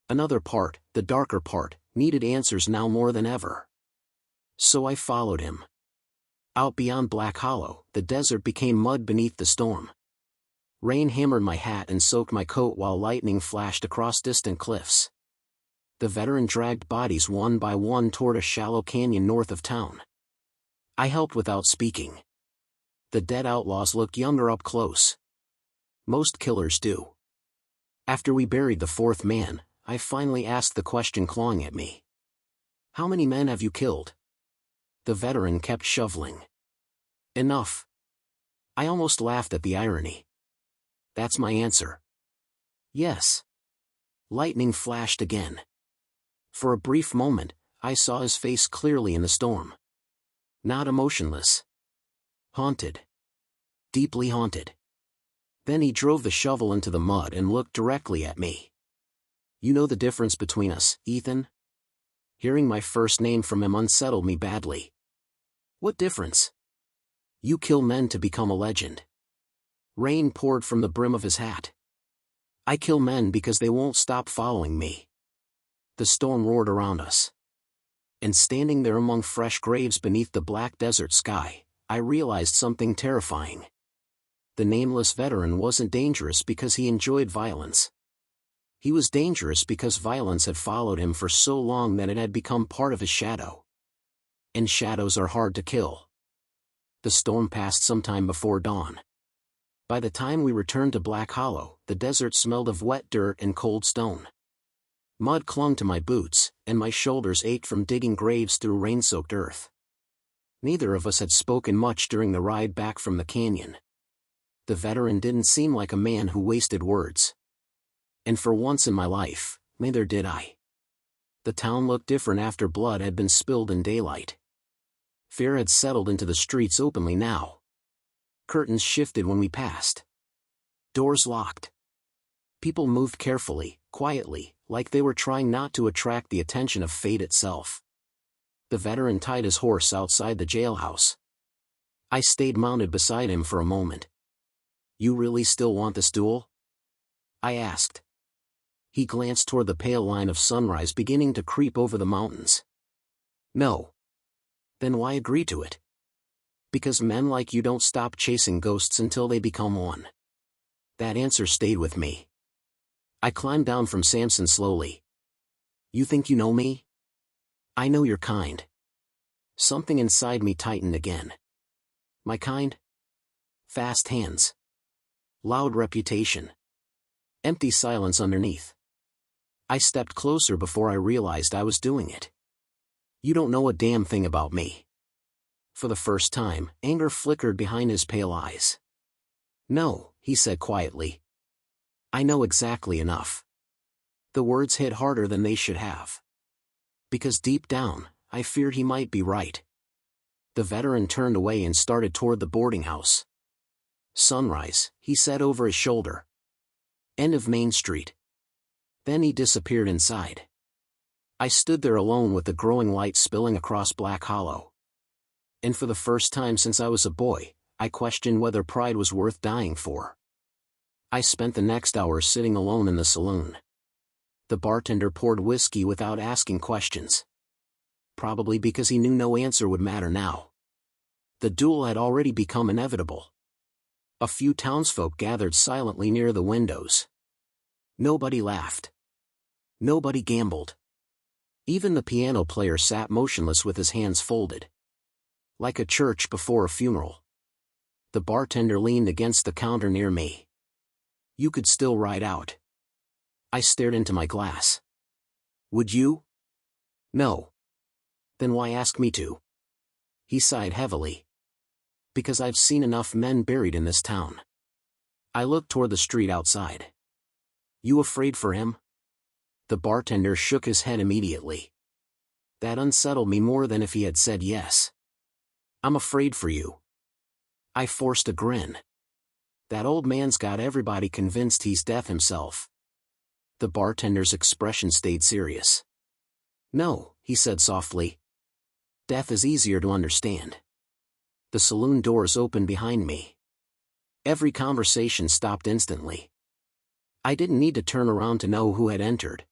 S1: Another part, the darker part, needed answers now more than ever. So I followed him. Out beyond Black Hollow, the desert became mud beneath the storm. Rain hammered my hat and soaked my coat while lightning flashed across distant cliffs. The veteran dragged bodies one by one toward a shallow canyon north of town. I helped without speaking. The dead outlaws looked younger up close. Most killers do. After we buried the 4th man, I finally asked the question clawing at me. "How many men have you killed?" The veteran kept shoveling. "Enough." I almost laughed at the irony. "That's my answer." "Yes." Lightning flashed again. For a brief moment, I saw his face clearly in the storm. Not emotionless. Haunted. Deeply haunted. Then he drove the shovel into the mud and looked directly at me. "You know the difference between us, Ethan?" Hearing my first name from him unsettled me badly. "What difference?" "You kill men to become a legend." Rain poured from the brim of his hat. "I kill men because they won't stop following me." The storm roared around us. And standing there among fresh graves beneath the black desert sky, I realized something terrifying. The nameless veteran wasn't dangerous because he enjoyed violence. He was dangerous because violence had followed him for so long that it had become part of his shadow. And shadows are hard to kill. The storm passed sometime before dawn. By the time we returned to Black Hollow, the desert smelled of wet dirt and cold stone. Mud clung to my boots, and my shoulders ached from digging graves through rain-soaked earth. Neither of us had spoken much during the ride back from the canyon. The veteran didn't seem like a man who wasted words. And for once in my life, neither did I. The town looked different after blood had been spilled in daylight. Fear had settled into the streets openly now. Curtains shifted when we passed. Doors locked. People moved carefully, quietly, like they were trying not to attract the attention of fate itself. The veteran tied his horse outside the jailhouse. I stayed mounted beside him for a moment. "You really still want this duel?" I asked. He glanced toward the pale line of sunrise beginning to creep over the mountains. "No." "Then why agree to it?" "Because men like you don't stop chasing ghosts until they become one." That answer stayed with me. I climbed down from Samson slowly. "You think you know me?" "I know your kind." Something inside me tightened again. My kind? Fast hands. Loud reputation. Empty silence underneath. I stepped closer before I realized I was doing it. "You don't know a damn thing about me." For the first time, anger flickered behind his pale eyes. "No," he said quietly. "I know exactly enough." The words hit harder than they should have. Because deep down, I feared he might be right. The veteran turned away and started toward the boarding house. "Sunrise," he said over his shoulder. "End of Main Street." Then he disappeared inside. I stood there alone with the growing light spilling across Black Hollow. And for the first time since I was a boy, I questioned whether pride was worth dying for. I spent the next hour sitting alone in the saloon. The bartender poured whiskey without asking questions. Probably because he knew no answer would matter now. The duel had already become inevitable. A few townsfolk gathered silently near the windows. Nobody laughed. Nobody gambled. Even the piano player sat motionless with his hands folded. Like a church before a funeral. The bartender leaned against the counter near me. "You could still ride out." I stared into my glass. "Would you?" "No." "Then why ask me to?" He sighed heavily. "Because I've seen enough men buried in this town." I looked toward the street outside. "You afraid for him?" The bartender shook his head immediately. That unsettled me more than if he had said yes. "I'm afraid for you." I forced a grin. That old man's got everybody convinced he's deaf himself. The bartender's expression stayed serious. "No," he said softly. "Death is easier to understand." The saloon doors opened behind me. Every conversation stopped instantly. I didn't need to turn around to know who had entered.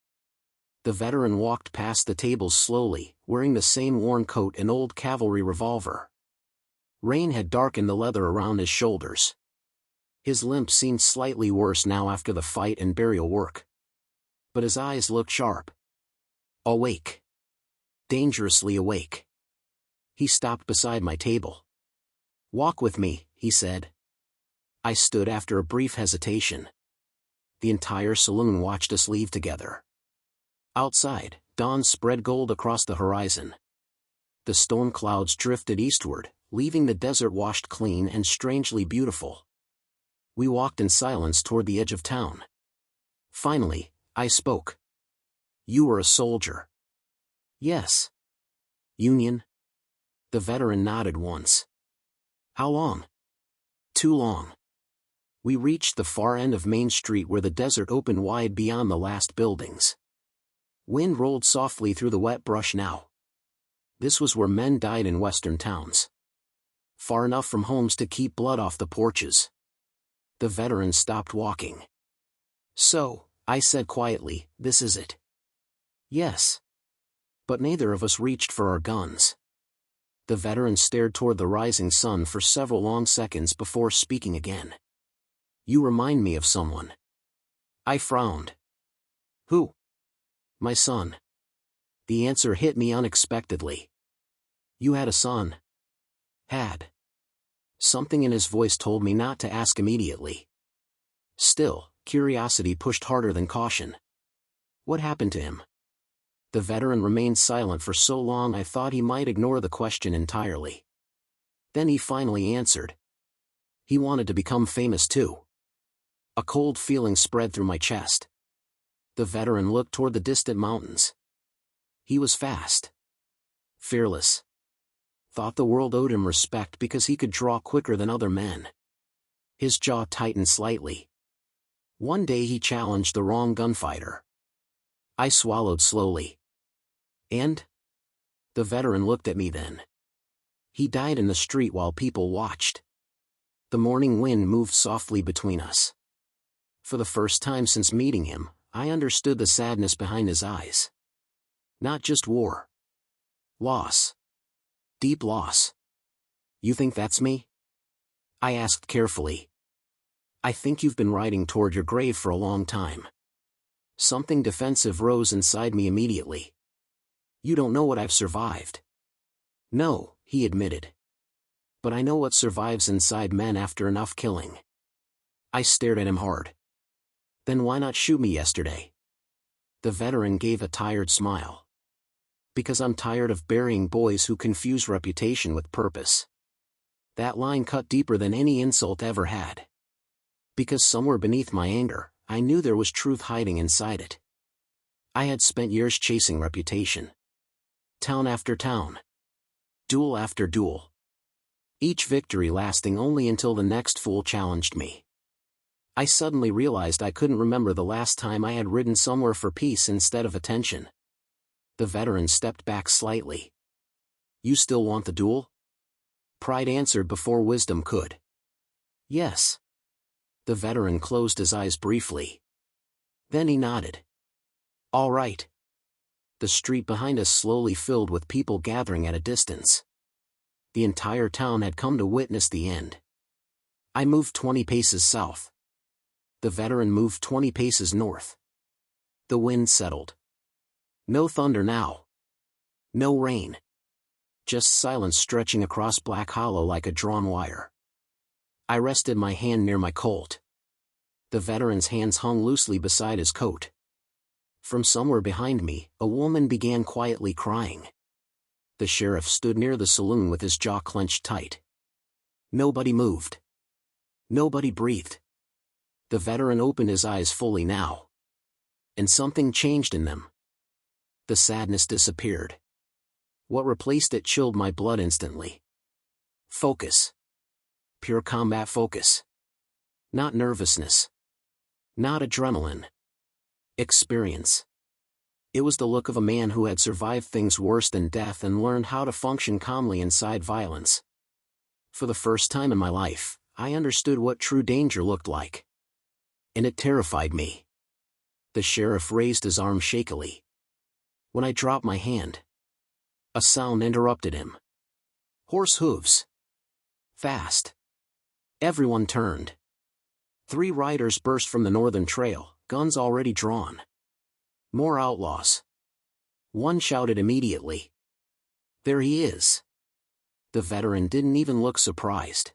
S1: The veteran walked past the tables slowly, wearing the same worn coat and old cavalry revolver. Rain had darkened the leather around his shoulders. His limp seemed slightly worse now after the fight and burial work. But his eyes looked sharp. Awake. Dangerously awake. He stopped beside my table. "Walk with me," he said. I stood after a brief hesitation. The entire saloon watched us leave together. Outside, dawn spread gold across the horizon. The storm clouds drifted eastward, leaving the desert washed clean and strangely beautiful. We walked in silence toward the edge of town. Finally, I spoke. "You were a soldier." "Yes." "Union?" The veteran nodded once. "How long?" "Too long." We reached the far end of Main Street where the desert opened wide beyond the last buildings. Wind rolled softly through the wet brush now. This was where men died in western towns. Far enough from homes to keep blood off the porches. The veteran stopped walking. "So," I said quietly, "this is it." "Yes." But neither of us reached for our guns. The veteran stared toward the rising sun for several long seconds before speaking again. "You remind me of someone." I frowned. "Who?" "My son." The answer hit me unexpectedly. "You had a son?" "Had." Something in his voice told me not to ask immediately. Still, curiosity pushed harder than caution. "What happened to him?" The veteran remained silent for so long I thought he might ignore the question entirely. Then he finally answered. He wanted to become famous too. A cold feeling spread through my chest. The veteran looked toward the distant mountains. He was fast. Fearless. Thought the world owed him respect because he could draw quicker than other men. His jaw tightened slightly. One day he challenged the wrong gunfighter. I swallowed slowly. And? The veteran looked at me then. He died in the street while people watched. The morning wind moved softly between us. For the first time since meeting him, I understood the sadness behind his eyes. Not just war. Loss. Deep loss. You think that's me? I asked carefully. I think you've been riding toward your grave for a long time. Something defensive rose inside me immediately. You don't know what I've survived. No, he admitted. But I know what survives inside men after enough killing. I stared at him hard. Then why not shoot me yesterday? The veteran gave a tired smile. Because I'm tired of burying boys who confuse reputation with purpose. That line cut deeper than any insult ever had. Because somewhere beneath my anger, I knew there was truth hiding inside it. I had spent years chasing reputation. Town after town. Duel after duel. Each victory lasting only until the next fool challenged me. I suddenly realized I couldn't remember the last time I had ridden somewhere for peace instead of attention. The veteran stepped back slightly. You still want the duel? Pride answered before wisdom could. Yes. The veteran closed his eyes briefly. Then he nodded. All right. The street behind us slowly filled with people gathering at a distance. The entire town had come to witness the end. I moved 20 paces south. The veteran moved 20 paces north. The wind settled. No thunder now. No rain. Just silence stretching across Black Hollow like a drawn wire. I rested my hand near my Colt. The veteran's hands hung loosely beside his coat. From somewhere behind me, a woman began quietly crying. The sheriff stood near the saloon with his jaw clenched tight. Nobody moved. Nobody breathed. The veteran opened his eyes fully now. And something changed in them. The sadness disappeared. What replaced it chilled my blood instantly. Focus. Pure combat focus. Not nervousness. Not adrenaline. Experience. It was the look of a man who had survived things worse than death and learned how to function calmly inside violence. For the first time in my life, I understood what true danger looked like. And it terrified me. The sheriff raised his arm shakily. When I dropped my hand, a sound interrupted him. Horse hooves. Fast. Everyone turned. 3 riders burst from the northern trail, guns already drawn. More outlaws. One shouted immediately. There he is. The veteran didn't even look surprised.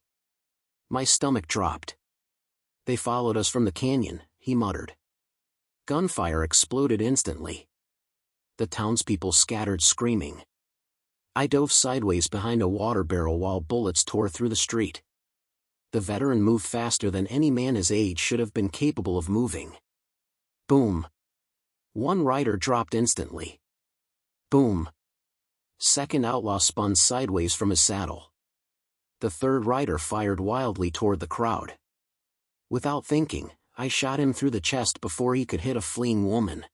S1: My stomach dropped. They followed us from the canyon, he muttered. Gunfire exploded instantly. The townspeople scattered screaming. I dove sideways behind a water barrel while bullets tore through the street. The veteran moved faster than any man his age should have been capable of moving. Boom. One rider dropped instantly. Boom. Second outlaw spun sideways from his saddle. The third rider fired wildly toward the crowd. Without thinking, I shot him through the chest before he could hit a fleeing woman.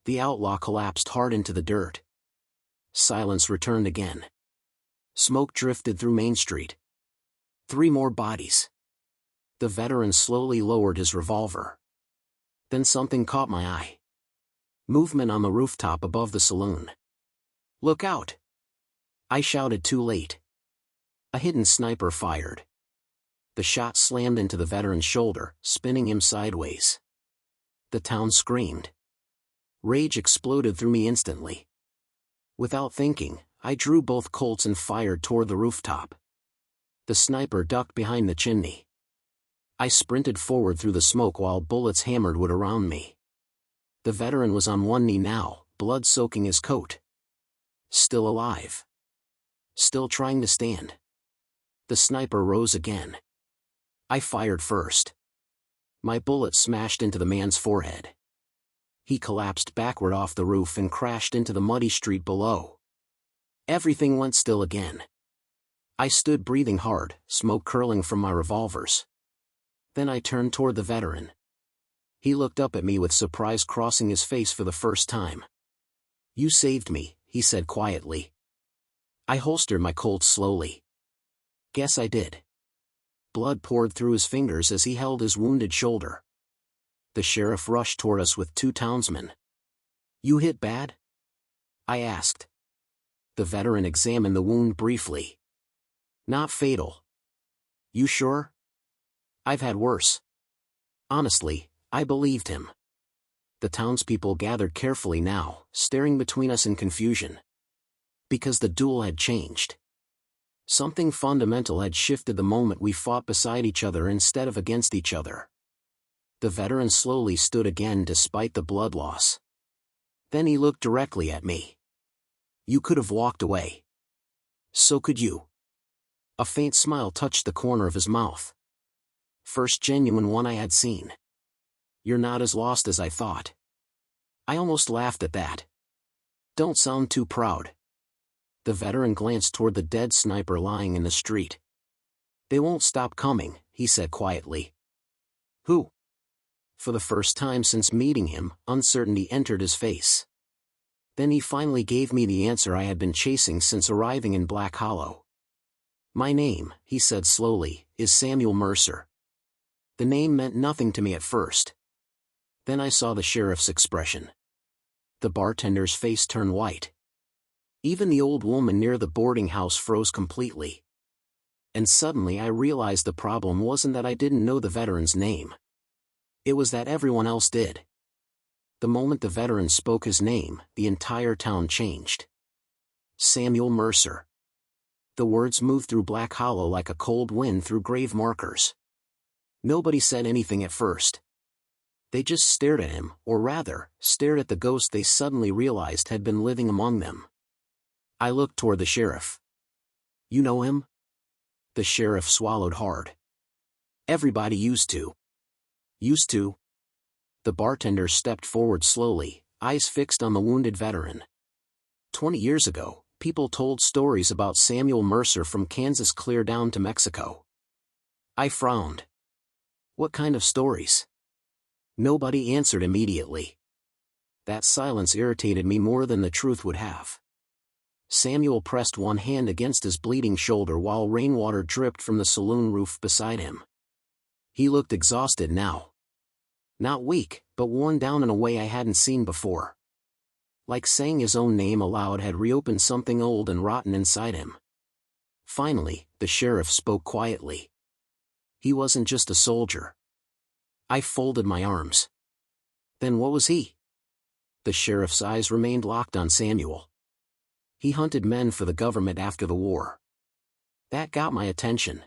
S1: The outlaw collapsed hard into the dirt. Silence returned again. Smoke drifted through Main Street. 3 more bodies. The veteran slowly lowered his revolver. Then something caught my eye. Movement on the rooftop above the saloon. Look out! I shouted too late. A hidden sniper fired. The shot slammed into the veteran's shoulder, spinning him sideways. The town screamed. Rage exploded through me instantly. Without thinking, I drew both Colts and fired toward the rooftop. The sniper ducked behind the chimney. I sprinted forward through the smoke while bullets hammered wood around me. The veteran was on one knee now, blood soaking his coat. Still alive. Still trying to stand. The sniper rose again. I fired first. My bullet smashed into the man's forehead. He collapsed backward off the roof and crashed into the muddy street below. Everything went still again. I stood breathing hard, smoke curling from my revolvers. Then I turned toward the veteran. He looked up at me with surprise crossing his face for the first time. "You saved me," he said quietly. I holstered my Colt slowly. "Guess I did." Blood poured through his fingers as he held his wounded shoulder. The sheriff rushed toward us with 2 townsmen. "You hit bad?" I asked. The veteran examined the wound briefly. "Not fatal." "You sure?" "I've had worse." Honestly, I believed him. The townspeople gathered carefully now, staring between us in confusion. Because the duel had changed. Something fundamental had shifted the moment we fought beside each other instead of against each other. The veteran slowly stood again despite the blood loss. Then he looked directly at me. "You could have walked away. So could you." A faint smile touched the corner of his mouth. First genuine one I had seen. "You're not as lost as I thought." I almost laughed at that. "Don't sound too proud." The veteran glanced toward the dead sniper lying in the street. "They won't stop coming," he said quietly. "Who?" For the first time since meeting him, uncertainty entered his face. Then he finally gave me the answer I had been chasing since arriving in Black Hollow. "My name," he said slowly, "is Samuel Mercer." The name meant nothing to me at first. Then I saw the sheriff's expression. The bartender's face turned white. Even the old woman near the boarding house froze completely. And suddenly I realized the problem wasn't that I didn't know the veteran's name. It was that everyone else did. The moment the veteran spoke his name, the entire town changed. Samuel Mercer. The words moved through Black Hollow like a cold wind through grave markers. Nobody said anything at first. They just stared at him, or rather, stared at the ghost they suddenly realized had been living among them. I looked toward the sheriff. "You know him?" The sheriff swallowed hard. "Everybody used to." "Used to?" The bartender stepped forward slowly, eyes fixed on the wounded veteran. 20 years ago, people told stories about Samuel Mercer from Kansas clear down to Mexico. I frowned. "What kind of stories?" Nobody answered immediately. That silence irritated me more than the truth would have. Samuel pressed one hand against his bleeding shoulder while rainwater dripped from the saloon roof beside him. He looked exhausted now. Not weak, but worn down in a way I hadn't seen before. Like saying his own name aloud had reopened something old and rotten inside him. Finally, the sheriff spoke quietly. He wasn't just a soldier. I folded my arms. Then what was he? The sheriff's eyes remained locked on Samuel. He hunted men for the government after the war. That got my attention.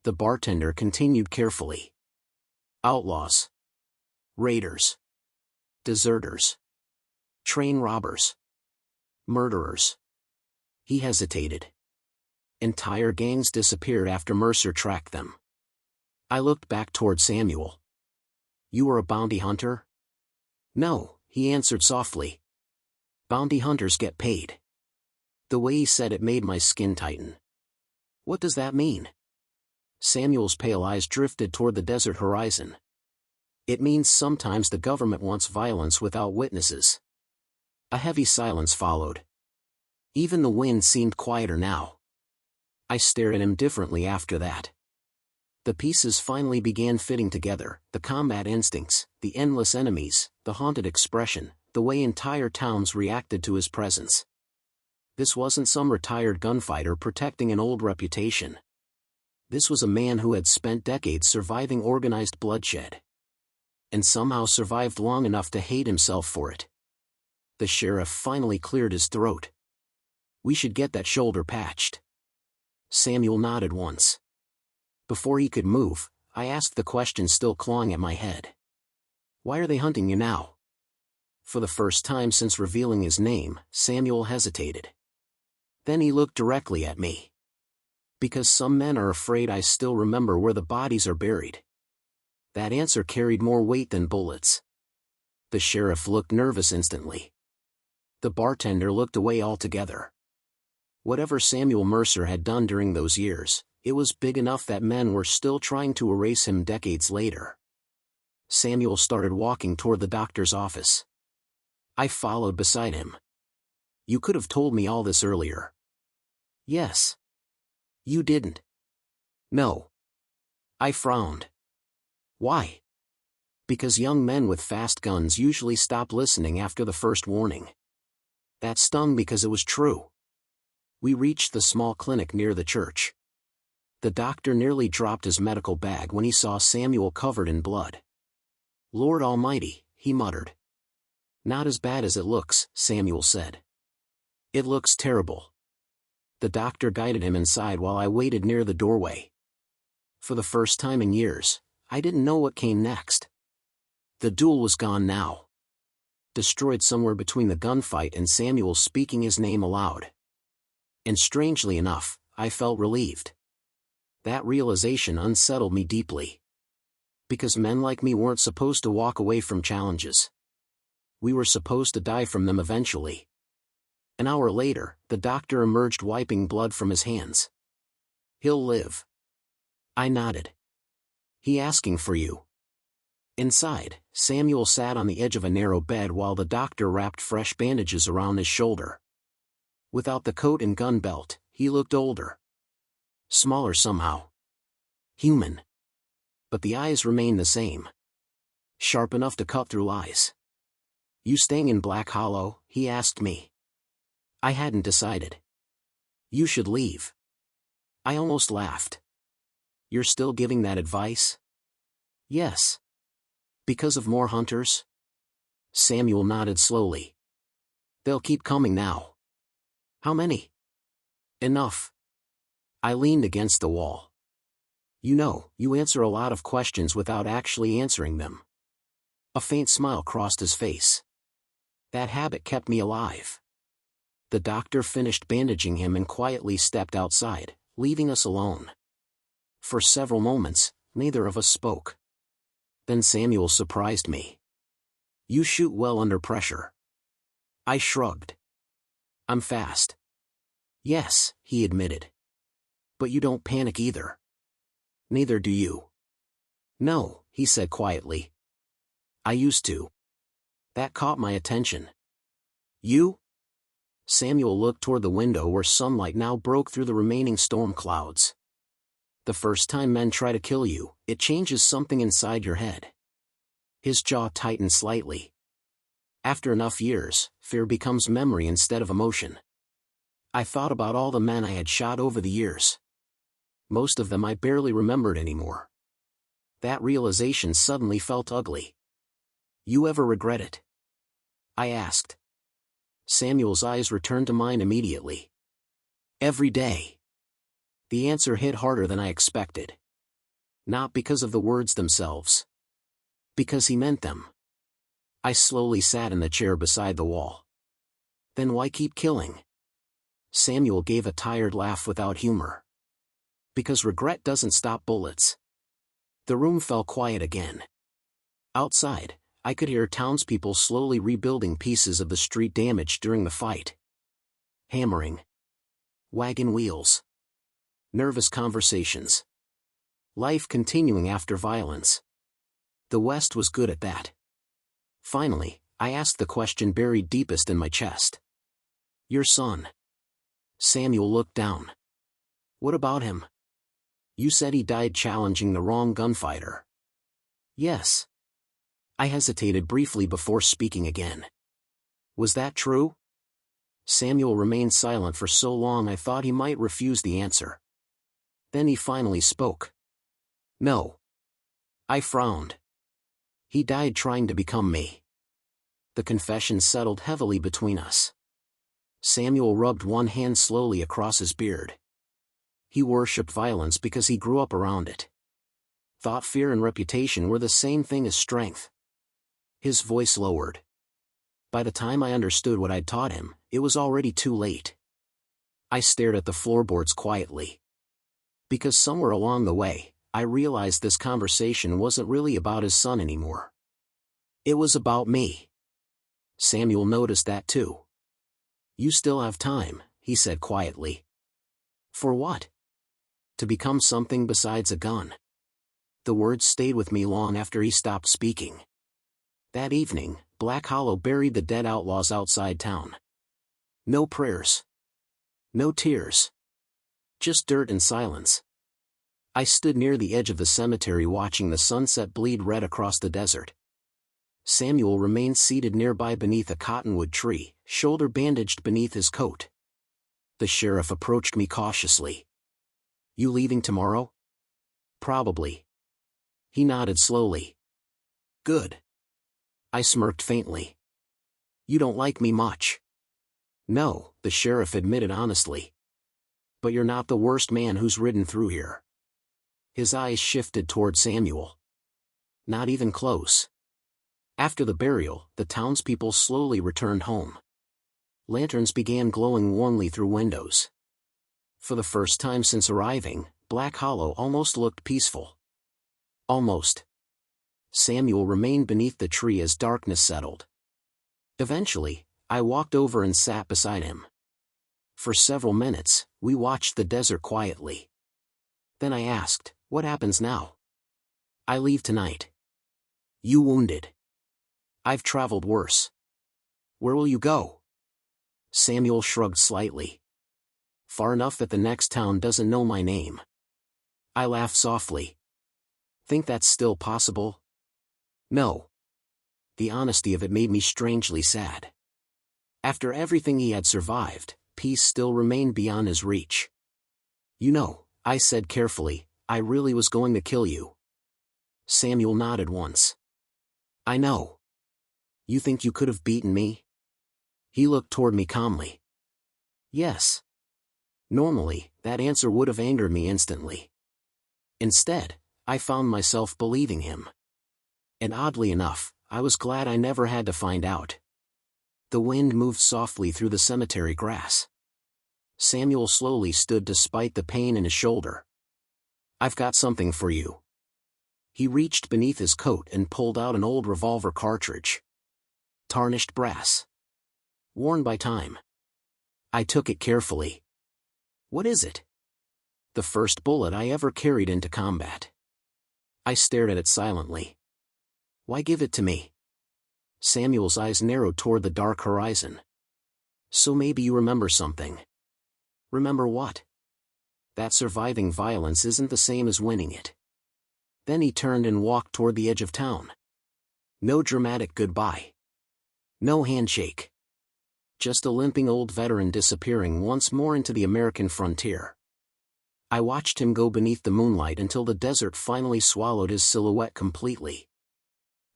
S1: The bartender continued carefully. Outlaws. Raiders. Deserters. Train robbers. Murderers. He hesitated. Entire gangs disappeared after Mercer tracked them. I looked back toward Samuel. "You were a bounty hunter?" "No," he answered softly. "Bounty hunters get paid." The way he said it made my skin tighten. "What does that mean?" Samuel's pale eyes drifted toward the desert horizon. "It means sometimes the government wants violence without witnesses." A heavy silence followed. Even the wind seemed quieter now. I stared at him differently after that. The pieces finally began fitting together, the combat instincts, the endless enemies, the haunted expression, the way entire towns reacted to his presence. This wasn't some retired gunfighter protecting an old reputation. This was a man who had spent decades surviving organized bloodshed. And somehow survived long enough to hate himself for it. The sheriff finally cleared his throat. "We should get that shoulder patched." Samuel nodded once. Before he could move, I asked the question still clawing at my head. "Why are they hunting you now?" For the first time since revealing his name, Samuel hesitated. Then he looked directly at me. Because some men are afraid I still remember where the bodies are buried. That answer carried more weight than bullets. The sheriff looked nervous instantly. The bartender looked away altogether. Whatever Samuel Mercer had done during those years, it was big enough that men were still trying to erase him decades later. Samuel started walking toward the doctor's office. I followed beside him. You could have told me all this earlier. Yes. You didn't. No. I frowned. Why? Because young men with fast guns usually stop listening after the first warning. That stung because it was true. We reached the small clinic near the church. The doctor nearly dropped his medical bag when he saw Samuel covered in blood. Lord Almighty, he muttered. Not as bad as it looks, Samuel said. It looks terrible. The doctor guided him inside while I waited near the doorway. For the first time in years, I didn't know what came next. The duel was gone now. Destroyed somewhere between the gunfight and Samuel speaking his name aloud. And strangely enough, I felt relieved. That realization unsettled me deeply. Because men like me weren't supposed to walk away from challenges. We were supposed to die from them eventually. An hour later, the doctor emerged wiping blood from his hands. He'll live. I nodded. He asking for you. Inside, Samuel sat on the edge of a narrow bed while the doctor wrapped fresh bandages around his shoulder. Without the coat and gun belt, he looked older. Smaller somehow. Human. But the eyes remained the same. Sharp enough to cut through lies. You staying in Black Hollow? He asked me. I hadn't decided. You should leave. I almost laughed. You're still giving that advice? Yes. Because of more hunters? Samuel nodded slowly. They'll keep coming now. How many? Enough. I leaned against the wall. You know, you answer a lot of questions without actually answering them. A faint smile crossed his face. That habit kept me alive. The doctor finished bandaging him and quietly stepped outside, leaving us alone. For several moments, neither of us spoke. Then Samuel surprised me. You shoot well under pressure. I shrugged. I'm fast. Yes, he admitted. But you don't panic either. Neither do you. No, he said quietly. I used to. That caught my attention. You? Samuel looked toward the window where sunlight now broke through the remaining storm clouds. The first time men try to kill you, it changes something inside your head. His jaw tightened slightly. After enough years, fear becomes memory instead of emotion. I thought about all the men I had shot over the years. Most of them I barely remembered anymore. That realization suddenly felt ugly. You ever regret it? I asked. Samuel's eyes returned to mine immediately. Every day. The answer hit harder than I expected. Not because of the words themselves. Because he meant them. I slowly sat in the chair beside the wall. Then why keep killing? Samuel gave a tired laugh without humor. Because regret doesn't stop bullets. The room fell quiet again. Outside, I could hear townspeople slowly rebuilding pieces of the street damaged during the fight. Hammering. Wagon wheels. Nervous conversations. Life continuing after violence. The West was good at that. Finally, I asked the question buried deepest in my chest. Your son. Samuel looked down. What about him? You said he died challenging the wrong gunfighter. Yes. I hesitated briefly before speaking again. Was that true? Samuel remained silent for so long I thought he might refuse the answer. Then he finally spoke. No. I frowned. He died trying to become me. The confession settled heavily between us. Samuel rubbed one hand slowly across his beard. He worshipped violence because he grew up around it. Thought fear and reputation were the same thing as strength. His voice lowered. By the time I understood what I'd taught him, it was already too late. I stared at the floorboards quietly. Because somewhere along the way, I realized this conversation wasn't really about his son anymore. It was about me. Samuel noticed that too. "You still have time," he said quietly. "For what?" "To become something besides a gun." The words stayed with me long after he stopped speaking. That evening, Black Hollow buried the dead outlaws outside town. No prayers. No tears. Just dirt and silence. I stood near the edge of the cemetery watching the sunset bleed red across the desert. Samuel remained seated nearby beneath a cottonwood tree, shoulder bandaged beneath his coat. The sheriff approached me cautiously. "You leaving tomorrow?" "Probably." He nodded slowly. "Good." I smirked faintly. "You don't like me much." "No," the sheriff admitted honestly. "But you're not the worst man who's ridden through here." His eyes shifted toward Samuel. "Not even close." After the burial, the townspeople slowly returned home. Lanterns began glowing warmly through windows. For the first time since arriving, Black Hollow almost looked peaceful. Almost. Samuel remained beneath the tree as darkness settled. Eventually, I walked over and sat beside him. For several minutes, we watched the desert quietly. Then I asked, "What happens now?" "I leave tonight." "You wounded?" "I've traveled worse." "Where will you go?" Samuel shrugged slightly. "Far enough that the next town doesn't know my name." I laughed softly. "Think that's still possible?" "No." The honesty of it made me strangely sad. After everything he had survived, peace still remained beyond his reach. "You know," I said carefully, "I really was going to kill you." Samuel nodded once. "I know." "You think you could have beaten me?" He looked toward me calmly. "Yes." Normally, that answer would have angered me instantly. Instead, I found myself believing him. And oddly enough, I was glad I never had to find out. The wind moved softly through the cemetery grass. Samuel slowly stood despite the pain in his shoulder. "I've got something for you." He reached beneath his coat and pulled out an old revolver cartridge. Tarnished brass. Worn by time. I took it carefully. "What is it?" "The first bullet I ever carried into combat." I stared at it silently. "Why give it to me?" Samuel's eyes narrowed toward the dark horizon. "So maybe you remember something." "Remember what?" "That surviving violence isn't the same as winning it." Then he turned and walked toward the edge of town. No dramatic goodbye. No handshake. Just a limping old veteran disappearing once more into the American frontier. I watched him go beneath the moonlight until the desert finally swallowed his silhouette completely.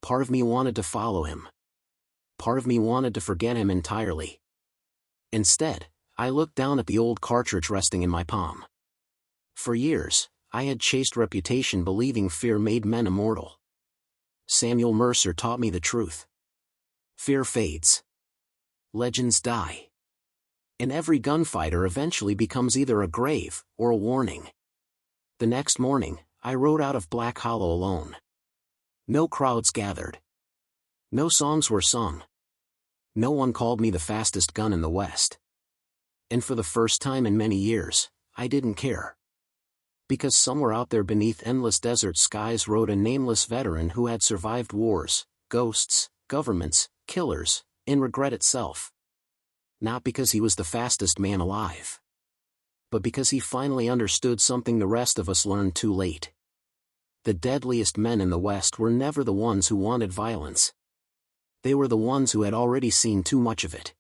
S1: Part of me wanted to follow him. Part of me wanted to forget him entirely. Instead, I looked down at the old cartridge resting in my palm. For years, I had chased reputation believing fear made men immortal. Samuel Mercer taught me the truth. Fear fades. Legends die. And every gunfighter eventually becomes either a grave or a warning. The next morning, I rode out of Black Hollow alone. No crowds gathered. No songs were sung. No one called me the fastest gun in the West. And for the first time in many years, I didn't care. Because somewhere out there beneath endless desert skies rode a nameless veteran who had survived wars, ghosts, governments, killers, and regret itself. Not because he was the fastest man alive. But because he finally understood something the rest of us learned too late. The deadliest men in the West were never the ones who wanted violence. They were the ones who had already seen too much of it.